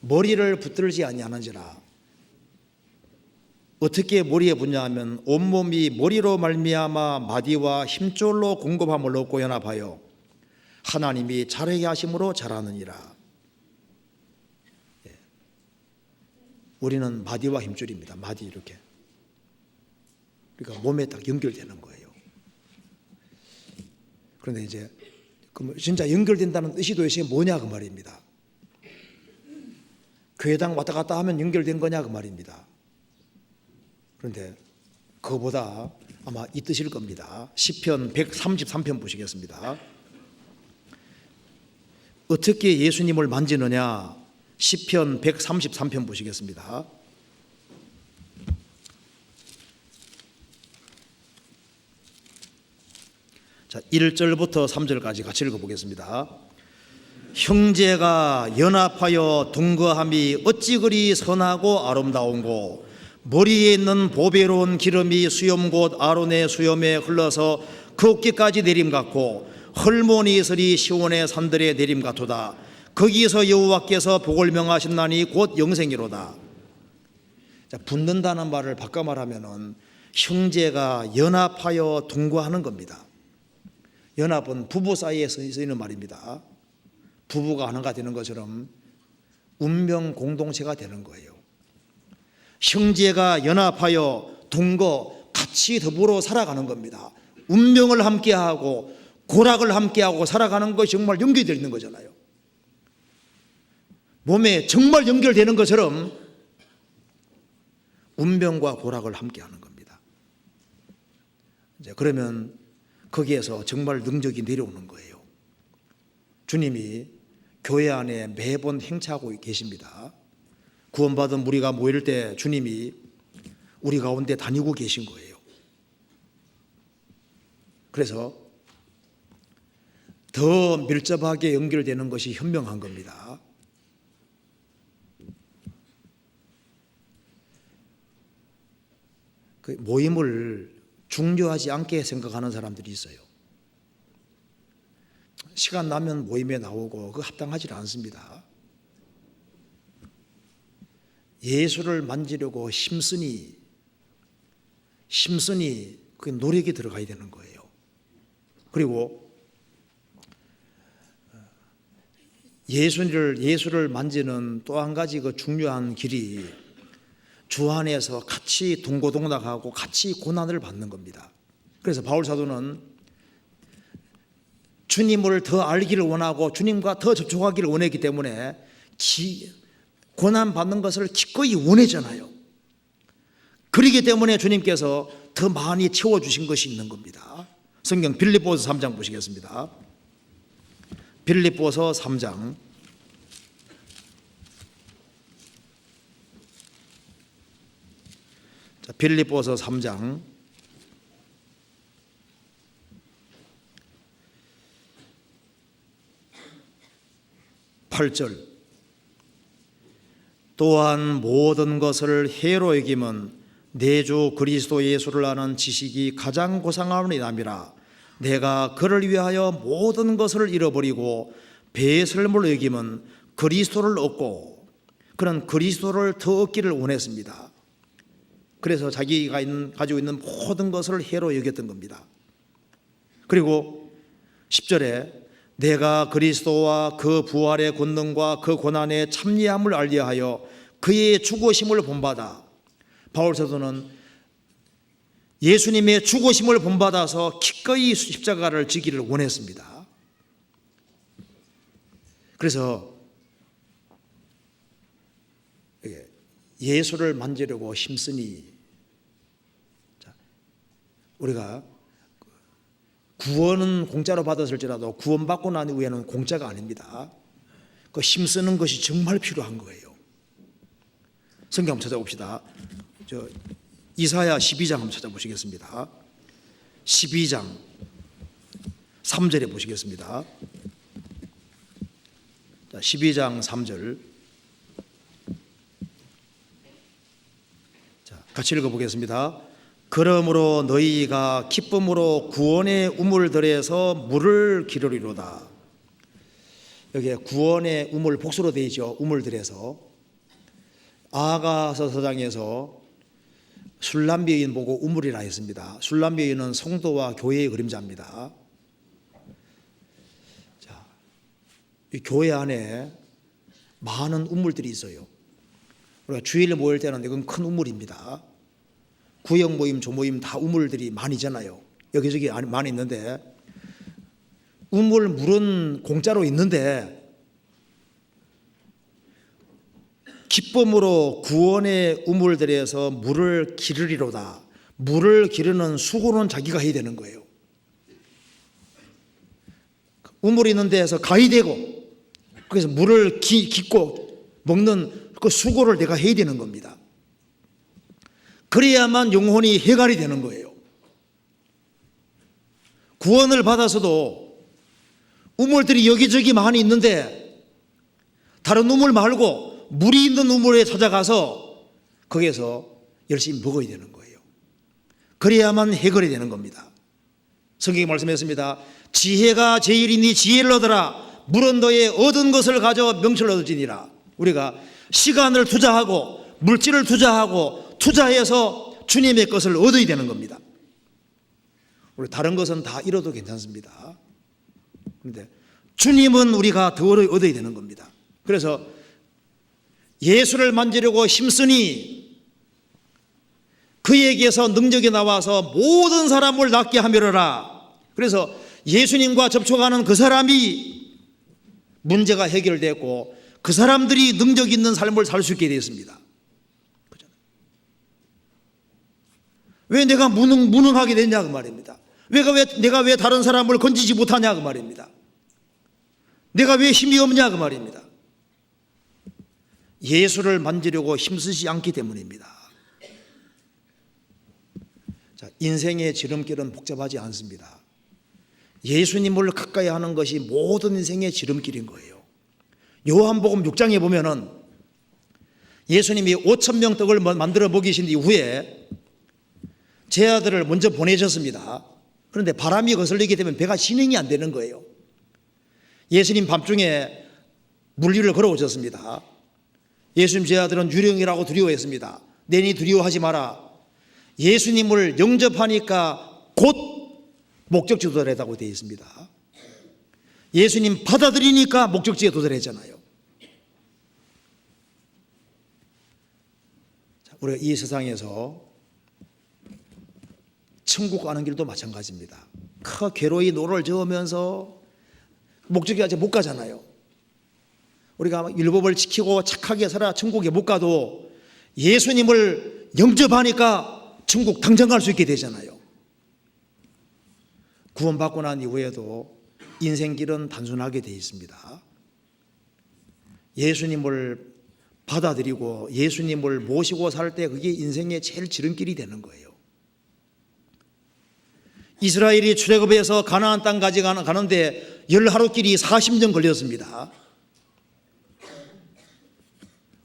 머리를 붙들지 아니하는지라. 어떻게 머리에 붙냐 하면 온몸이 머리로 말미암아 마디와 힘줄로 공급함을 얻고 연합하여 하나님이 자라게 하심으로 자라느니라. 우리는 마디와 힘줄입니다. 마디 이렇게. 그러니까 몸에 딱 연결되는 거예요. 그런데 이제 진짜 연결된다는 뜻이 도대체 뭐냐 그 말입니다. 교회당 왔다 갔다 하면 연결된 거냐 그 말입니다. 그런데 그거보다 아마 이 뜻일 겁니다. 시편 133편 보시겠습니다. 어떻게 예수님을 만지느냐? 시편 133편 보시겠습니다. 자, 1절부터 3절까지 같이 읽어보겠습니다. 형제가 연합하여 동거함이 어찌 그리 선하고 아름다운고 머리에 있는 보배로운 기름이 수염 곧 아론의 수염에 흘러서 그 어깨까지 내림 같고 헐모니 이슬이 시온의 산들의 내림 같도다. 거기서 여호와께서 복을 명하신나니 곧 영생이로다. 자, 붙는다는 말을 바꿔 말하면은 형제가 연합하여 동거하는 겁니다. 연합은 부부 사이에 쓰이는 말입니다. 부부가 하나가 되는 것처럼 운명 공동체가 되는 거예요. 형제가 연합하여 동거 같이 더불어 살아가는 겁니다. 운명을 함께하고 고락을 함께하고 살아가는 것이 정말 연결되어 있는 거잖아요. 몸에 정말 연결되는 것처럼 운명과 고락을 함께하는 겁니다. 이제 그러면 거기에서 정말 능력이 내려오는 거예요. 주님이 교회 안에 매번 행차하고 계십니다. 구원받은 우리가 모일 때 주님이 우리 가운데 다니고 계신 거예요. 그래서 더 밀접하게 연결되는 것이 현명한 겁니다. 그 모임을 중요하지 않게 생각하는 사람들이 있어요. 시간 나면 모임에 나오고 그거 합당하지 않습니다. 예수를 만지려고 힘쓰니 그 노력이 들어가야 되는 거예요. 그리고 예수를 만지는 또 한 가지 그 중요한 길이 주 안에서 같이 동고동락하고 같이 고난을 받는 겁니다. 그래서 바울 사도는 주님을 더 알기를 원하고 주님과 더 접촉하기를 원했기 때문에 고난 받는 것을 기꺼이 원했잖아요. 그렇기 때문에 주님께서 더 많이 채워주신 것이 있는 겁니다. 성경 빌립보서 3장 보시겠습니다. 빌립보서 3장 빌립보서 3장 8절 또한 모든 것을 해로 여김은 내 주 그리스도 예수를 아는 지식이 가장 고상함을 인함이라. 내가 그를 위하여 모든 것을 잃어버리고 배설물로 여김은 그리스도를 얻고 그는 그리스도를 더 얻기를 원했습니다. 그래서 자기가 가지고 있는 모든 것을 해로 여겼던 겁니다. 그리고 10절에 내가 그리스도와 그 부활의 권능과 그 고난의 참여함을 알리하여 그의 죽으심을 본받아. 바울 사도는 예수님의 죽으심을 본받아서 기꺼이 십자가를 지기를 원했습니다. 그래서 예수를 만지려고 힘쓰니, 우리가 구원은 공짜로 받았을지라도 구원받고 난 후에는 공짜가 아닙니다. 그 힘쓰는 것이 정말 필요한 거예요. 성경 한번 찾아봅시다. 이사야 12장 한번 찾아보시겠습니다. 12장 3절에 보시겠습니다. 12장 3절 같이 읽어보겠습니다. 그러므로 너희가 기쁨으로 구원의 우물들에서 물을 기르리로다. 여기에 구원의 우물 복수로 되어 있죠. 우물들에서. 아가서 서장에서 술람비 여인 보고 우물이라 했습니다. 술람비 여인은 성도와 교회의 그림자입니다. 자, 이 교회 안에 많은 우물들이 있어요. 우리가 주일에 모일 때는 이건 큰 우물입니다. 구역 모임, 조모임 다 우물들이 많이 있잖아요. 여기저기 많이 있는데, 물은 공짜로 있는데 기쁨으로 구원의 우물들에서 물을 기르리로다. 물을 기르는 수고는 자기가 해야 되는 거예요. 우물이 있는 데에서 가야 되고, 그래서 물을 깃고 먹는 그 수고를 내가 해야 되는 겁니다. 그래야만 영혼이 해갈이 되는 거예요. 구원을 받아서도 우물들이 여기저기 많이 있는데 다른 우물 말고 물이 있는 우물에 찾아가서 거기에서 열심히 먹어야 되는 거예요. 그래야만 해결이 되는 겁니다. 성경이 말씀했습니다. 지혜가 제일이니 지혜를 얻어라. 물은 너의 얻은 것을 가져 명철을 얻으니라. 우리가 시간을 투자하고 물질을 투자해서 주님의 것을 얻어야 되는 겁니다. 우리 다른 것은 다 잃어도 괜찮습니다. 그런데 주님은 우리가 더 얻어야 되는 겁니다. 그래서 예수를 만지려고 힘쓰니 그에게서 능력이 나와서 모든 사람을 낫게 하며라. 그래서 예수님과 접촉하는 그 사람이 문제가 해결됐고 그 사람들이 능력 있는 삶을 살 수 있게 되었습니다. 왜 내가 무능하게 됐냐 그 말입니다. 내가 왜 다른 사람을 건지지 못하냐 그 말입니다. 내가 왜 힘이 없냐 그 말입니다. 예수를 만지려고 힘쓰지 않기 때문입니다. 자, 인생의 지름길은 복잡하지 않습니다. 예수님을 가까이 하는 것이 모든 인생의 지름길인 거예요. 요한복음 6장에 보면은 예수님이 5,000명 떡을 만들어 먹이신 이후에 제 아들을 먼저 보내셨습니다. 그런데 바람이 거슬리게 되면 배가 진행이 안 되는 거예요. 예수님 밤중에 물 위를 걸어오셨습니다. 예수님 제 아들은 유령이라고 두려워했습니다. 내니 두려워하지 마라. 예수님을 영접하니까 곧 목적지에 도달했다고 되어 있습니다. 예수님 받아들이니까 목적지에 도달했잖아요. 우리가 이 세상에서 천국 가는 길도 마찬가지입니다. 괴로이 노를 저으면서 목적지 아직 못 가잖아요. 우리가 율법을 지키고 착하게 살아 천국에 못 가도 예수님을 영접하니까 천국 당장 갈 수 있게 되잖아요. 구원받고 난 이후에도 인생길은 단순하게 되어 있습니다. 예수님을 받아들이고 예수님을 모시고 살 때 그게 인생의 제일 지름길이 되는 거예요. 이스라엘이 출애굽해서 가나안 땅까지 가는데 10하루길이 40년 걸렸습니다.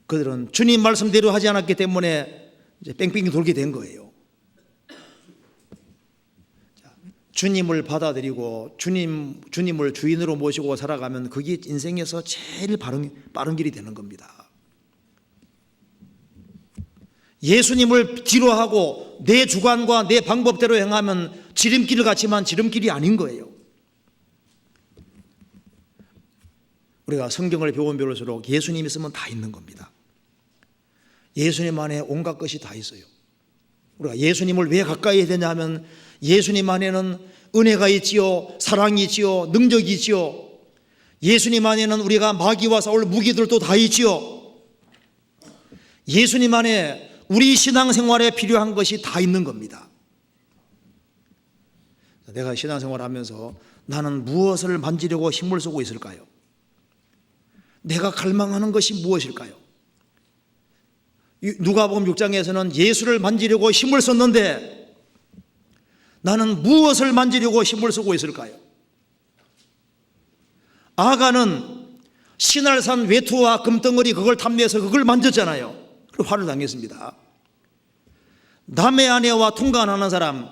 그들은 주님 말씀대로 하지 않았기 때문에 이제 뺑뺑이 돌게 된 거예요. 주님을 받아들이고 주님을 주인으로 모시고 살아가면 그게 인생에서 제일 빠른 길이 되는 겁니다. 예수님을 뒤로 하고 내 주관과 내 방법대로 행하면 지름길 같지만 지름길이 아닌 거예요. 우리가 성경을 배울수록 예수님 있으면 다 있는 겁니다. 예수님 안에 온갖 것이 다 있어요. 우리가 예수님을 왜 가까이 해야 되냐 하면 예수님 안에는 은혜가 있지요, 사랑이 있지요, 능력이 있지요. 예수님 안에는 우리가 마귀와 싸울 무기들도 다 있지요. 예수님 안에 우리 신앙생활에 필요한 것이 다 있는 겁니다. 내가 신앙생활을 하면서 나는 무엇을 만지려고 힘을 쓰고 있을까요? 내가 갈망하는 것이 무엇일까요? 누가복음 6장에서는 예수를 만지려고 힘을 썼는데 나는 무엇을 만지려고 힘을 쓰고 있을까요? 아가는 신할산 외투와 금덩어리 그걸 탐내서 그걸 만졌잖아요. 그리고 화를 당했습니다. 남의 아내와 통관하는 사람,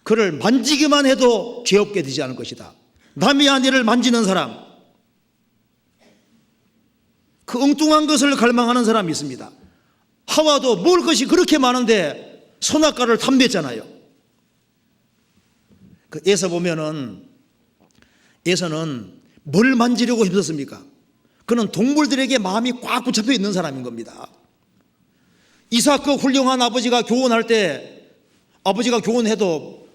그를 만지기만 해도 죄 없게 되지 않을 것이다. 남의 아내를 만지는 사람, 그 엉뚱한 것을 갈망하는 사람이 있습니다. 하와도 먹을 것이 그렇게 많은데 선악과를 탐냈잖아요. 그 에서 보면은 에서는 뭘 만지려고 힘썼습니까? 그는 동물들에게 마음이 꽉 붙잡혀 있는 사람인 겁니다. 이삭 훌륭한 아버지가 교훈할 때 아버지가 교훈해도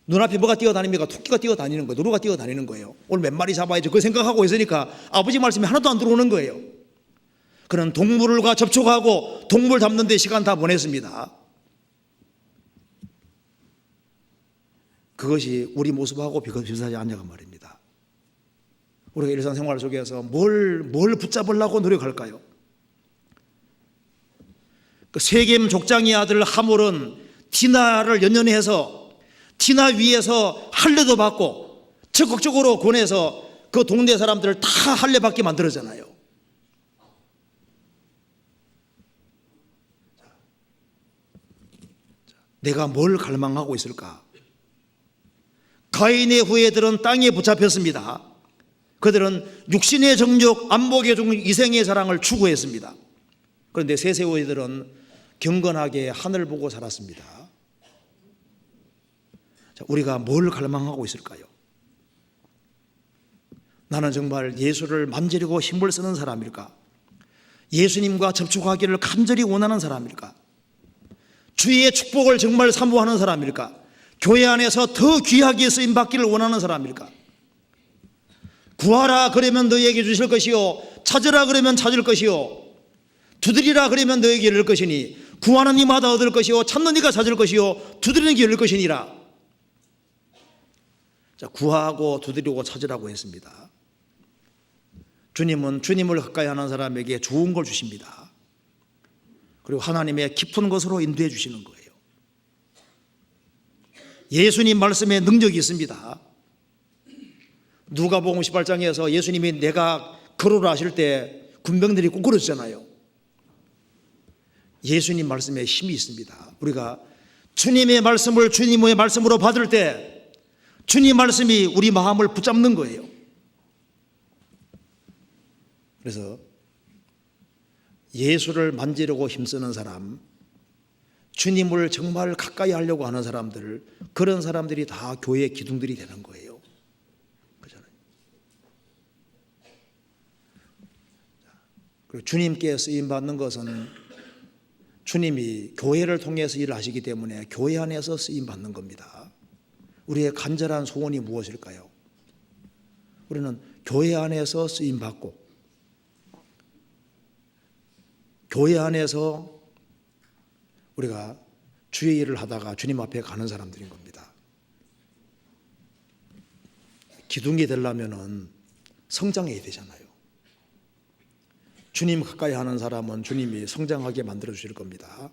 눈앞에 뭐가 뛰어다닙니까? 토끼가 뛰어다니는 거예요. 노루가 뛰어다니는 거예요. 오늘 몇 마리 잡아야지 그 생각하고 있으니까 아버지 말씀이 하나도 안 들어오는 거예요. 그는 동물과 접촉하고 동물 잡는 데 시간 다 보냈습니다. 그것이 우리 모습하고 비슷하지 않냐고 말입니다. 우리가 일상생활 속에서 뭘 붙잡으려고 노력할까요? 그 세겜 족장의 아들 하몰은 디나를 연연해서 디나 위에서 할례도 받고 적극적으로 권해서 그 동네 사람들을 다 할례 받게 만들었잖아요. 내가 뭘 갈망하고 있을까? 가인의 후예들은 땅에 붙잡혔습니다. 그들은 육신의 정욕, 안목의 정욕, 이생의 사랑을 추구했습니다. 그런데 셋의 후예들은 경건하게 하늘 보고 살았습니다. 자, 우리가 뭘 갈망하고 있을까요? 나는 정말 예수를 만지려고 힘을 쓰는 사람일까? 예수님과 접촉하기를 간절히 원하는 사람일까? 주의 축복을 정말 사모하는 사람일까? 교회 안에서 더 귀하게 쓰임받기를 원하는 사람일까? 구하라 그러면 너희에게 주실 것이요, 찾으라 그러면 찾을 것이요, 두드리라 그러면 너희에게 열릴 것이니, 구하는 이마다 얻을 것이요, 찾는 이가 찾을 것이요, 두드리는 이가 열릴 것이니라. 자, 구하고 두드리고 찾으라고 했습니다. 주님은 주님을 가까이 하는 사람에게 좋은 걸 주십니다. 그리고 하나님의 깊은 것으로 인도해 주시는 거예요. 예수님 말씀에 능력이 있습니다. 누가복음 18장에서 예수님이 내가 거로를 하실 때 군병들이 꾸꾸러졌잖아요. 예수님 말씀에 힘이 있습니다. 우리가 주님의 말씀을 주님의 말씀으로 받을 때 주님 말씀이 우리 마음을 붙잡는 거예요. 그래서 예수를 만지려고 힘쓰는 사람, 주님을 정말 가까이 하려고 하는 사람들, 그런 사람들이 다 교회의 기둥들이 되는 거예요. 그렇잖아요. 그리고 주님께 쓰임 받는 것은 주님이 교회를 통해서 일을 하시기 때문에 교회 안에서 쓰임 받는 겁니다. 우리의 간절한 소원이 무엇일까요? 우리는 교회 안에서 쓰임 받고 교회 안에서 우리가 주의 일을 하다가 주님 앞에 가는 사람들인 겁니다. 기둥이 되려면 성장해야 되잖아요. 주님 가까이 하는 사람은 주님이 성장하게 만들어 주실 겁니다.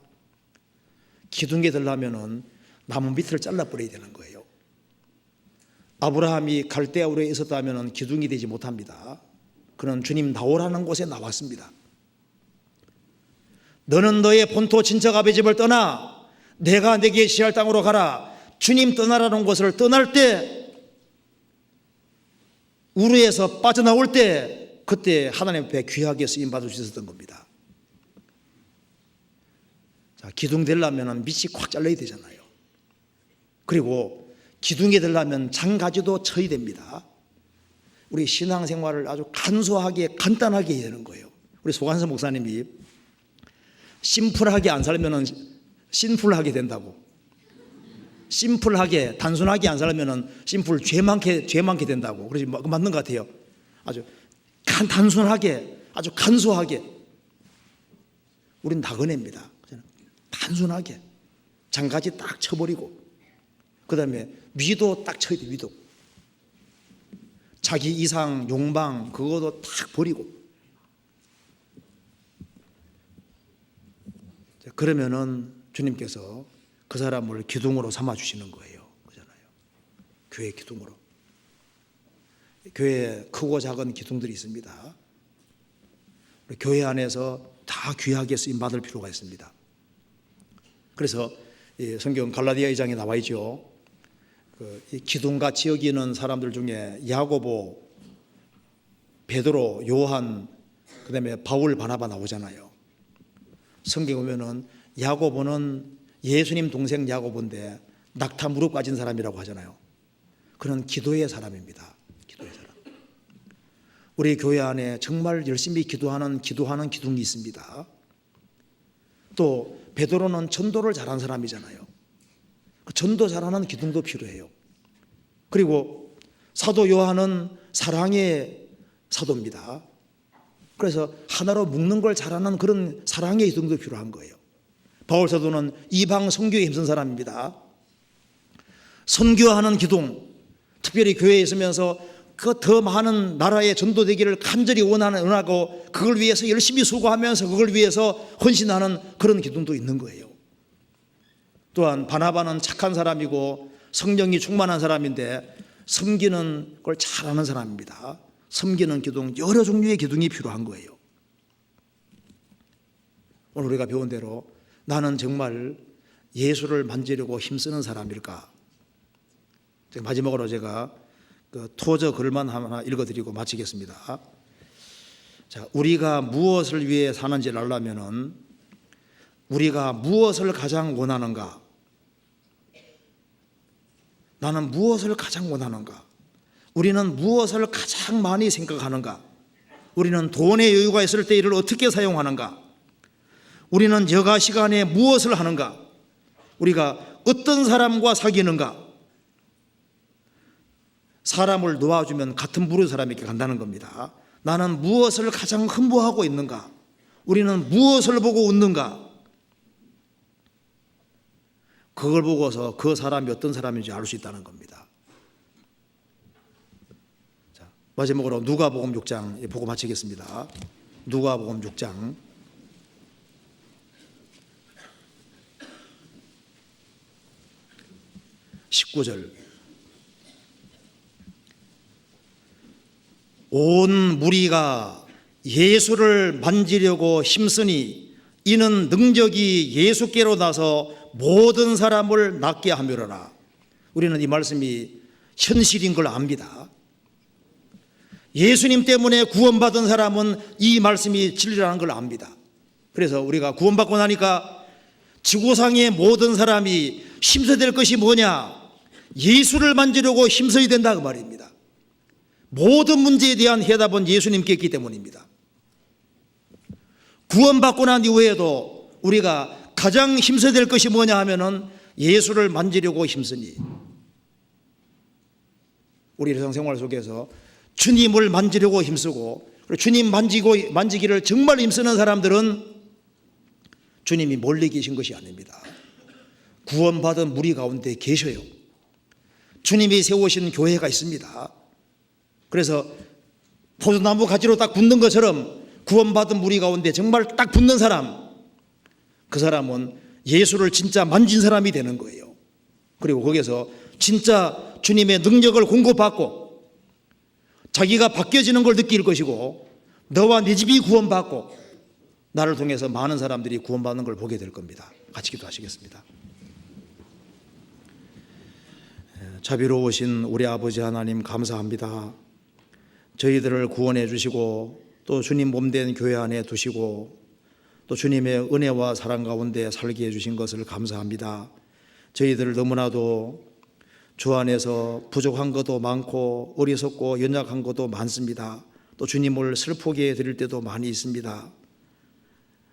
기둥이 되려면 나무 밑을 잘라버려야 되는 거예요. 아브라함이 갈대아우르에 있었다면 기둥이 되지 못합니다. 그는 주님 나오라는 곳에 나왔습니다. 너는 너의 본토 친척 아버지 집을 떠나 내가 내게 시할 땅으로 가라. 주님 떠나라는 곳을 떠날 때, 우르에서 빠져나올 때, 그때 하나님 앞에 귀하게 쓰임 받을 수 있었던 겁니다. 자, 기둥 되려면 밑이 꽉 잘라야 되잖아요. 그리고 기둥이 되려면 장가지도 쳐야 됩니다. 우리 신앙생활을 아주 간소하게 간단하게 해야 되는 거예요. 우리 소관서 목사님이 심플하게 안 살면은 신풀하게 된다고. 심플하게 단순하게 안 살면은 심플 죄 많게 된다고. 그러지 맞는 것 같아요. 아주 단순하게 아주 간소하게. 우린 나그네입니다. 단순하게 장가지 딱 쳐버리고 그다음에 위도 딱 쳐야 돼. 위도 자기 이상 욕망 그것도 딱 버리고. 그러면은 주님께서 그 사람을 기둥으로 삼아 주시는 거예요. 그잖아요. 교회 기둥으로. 교회에 크고 작은 기둥들이 있습니다. 교회 안에서 다 귀하게 쓰임 받을 필요가 있습니다. 그래서 성경 갈라디아 2장에 나와 있죠. 이 기둥같이 여기는 사람들 중에 야고보, 베드로, 요한, 그다음에 바울, 바나바 나오잖아요. 성경 보면은 야고보는 예수님 동생 야고보인데 낙타 무릎 가진 사람이라고 하잖아요. 그는 기도의 사람입니다. 기도의 사람. 우리 교회 안에 정말 열심히 기도하는 기둥이 있습니다. 또 베드로는 전도를 잘한 사람이잖아요. 그 전도 잘하는 기둥도 필요해요. 그리고 사도 요한은 사랑의 사도입니다. 그래서 하나로 묶는 걸 잘하는 그런 사랑의 기둥도 필요한 거예요. 바울 사도는 이방 선교에 힘쓴 사람입니다. 선교하는 기둥, 특별히 교회에 있으면서 그 더 많은 나라의 전도되기를 간절히 원하고 그걸 위해서 열심히 수고하면서 그걸 위해서 헌신하는 그런 기둥도 있는 거예요. 또한 바나바는 착한 사람이고 성령이 충만한 사람인데 섬기는 걸 잘하는 사람입니다. 섬기는 기둥, 여러 종류의 기둥이 필요한 거예요. 오늘 우리가 배운 대로 나는 정말 예수를 만지려고 힘쓰는 사람일까? 마지막으로 제가 그 토저 글만 하나 읽어드리고 마치겠습니다. 자, 우리가 무엇을 위해 사는지를 알려면은 우리가 무엇을 가장 원하는가? 나는 무엇을 가장 원하는가? 우리는 무엇을 가장 많이 생각하는가? 우리는 돈의 여유가 있을 때 이를 어떻게 사용하는가? 우리는 여가 시간에 무엇을 하는가? 우리가 어떤 사람과 사귀는가? 사람을 놓아주면 같은 부류의 사람에게 간다는 겁니다. 나는 무엇을 가장 흠모하고 있는가? 우리는 무엇을 보고 웃는가? 그걸 보고서 그 사람이 어떤 사람인지 알 수 있다는 겁니다. 자, 마지막으로 누가복음 6장 보고 마치겠습니다. 누가복음 6장 19절. 온 무리가 예수를 만지려고 힘쓰니 이는 능력이 예수께로 나서 모든 사람을 낫게 하미로라. 우리는 이 말씀이 현실인 걸 압니다. 예수님 때문에 구원받은 사람은 이 말씀이 진리라는 걸 압니다. 그래서 우리가 구원받고 나니까 지구상의 모든 사람이 힘써야 될 것이 뭐냐? 예수를 만지려고 힘써야 된다 그 말입니다. 모든 문제에 대한 해답은 예수님께 있기 때문입니다. 구원받고 난 이후에도 우리가 가장 힘써야 될 것이 뭐냐 하면은 예수를 만지려고 힘쓰니, 우리 일상생활 속에서 주님을 만지려고 힘쓰고 주님 만지기를 정말 힘쓰는 사람들은 주님이 멀리 계신 것이 아닙니다. 구원받은 무리 가운데 계셔요. 주님이 세우신 교회가 있습니다. 그래서 포도나무 가지로 딱 붙는 것처럼 구원받은 무리 가운데 정말 딱 붙는 사람, 그 사람은 예수를 진짜 만진 사람이 되는 거예요. 그리고 거기서 진짜 주님의 능력을 공급받고 자기가 바뀌어지는 걸 느낄 것이고 너와 네 집이 구원받고 나를 통해서 많은 사람들이 구원받는 걸 보게 될 겁니다. 같이 기도하시겠습니다. 자비로우신 우리 아버지 하나님 감사합니다. 저희들을 구원해 주시고 또 주님 몸된 교회 안에 두시고 또 주님의 은혜와 사랑 가운데 살게 해 주신 것을 감사합니다. 저희들 너무나도 주 안에서 부족한 것도 많고 어리석고 연약한 것도 많습니다. 또 주님을 슬프게 드릴 때도 많이 있습니다.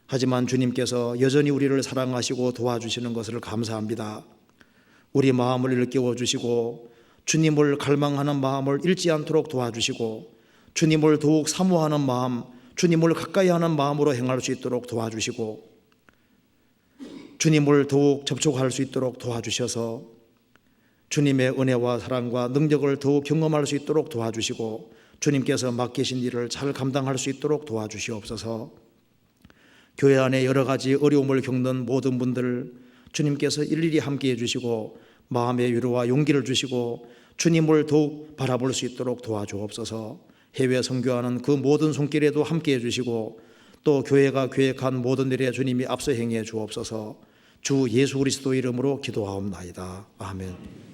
하지만 주님께서 여전히 우리를 사랑하시고 도와주시는 것을 감사합니다. 우리 마음을 일깨워 주시고 주님을 갈망하는 마음을 잃지 않도록 도와주시고 주님을 더욱 사모하는 마음, 주님을 가까이 하는 마음으로 행할 수 있도록 도와주시고 주님을 더욱 접촉할 수 있도록 도와주셔서 주님의 은혜와 사랑과 능력을 더욱 경험할 수 있도록 도와주시고 주님께서 맡기신 일을 잘 감당할 수 있도록 도와주시옵소서. 교회 안에 여러 가지 어려움을 겪는 모든 분들 주님께서 일일이 함께해 주시고 마음의 위로와 용기를 주시고 주님을 더욱 바라볼 수 있도록 도와주옵소서. 해외 선교하는 그 모든 손길에도 함께해 주시고 또 교회가 계획한 모든 일에 주님이 앞서 행해 주옵소서. 주 예수 그리스도 이름으로 기도하옵나이다. 아멘.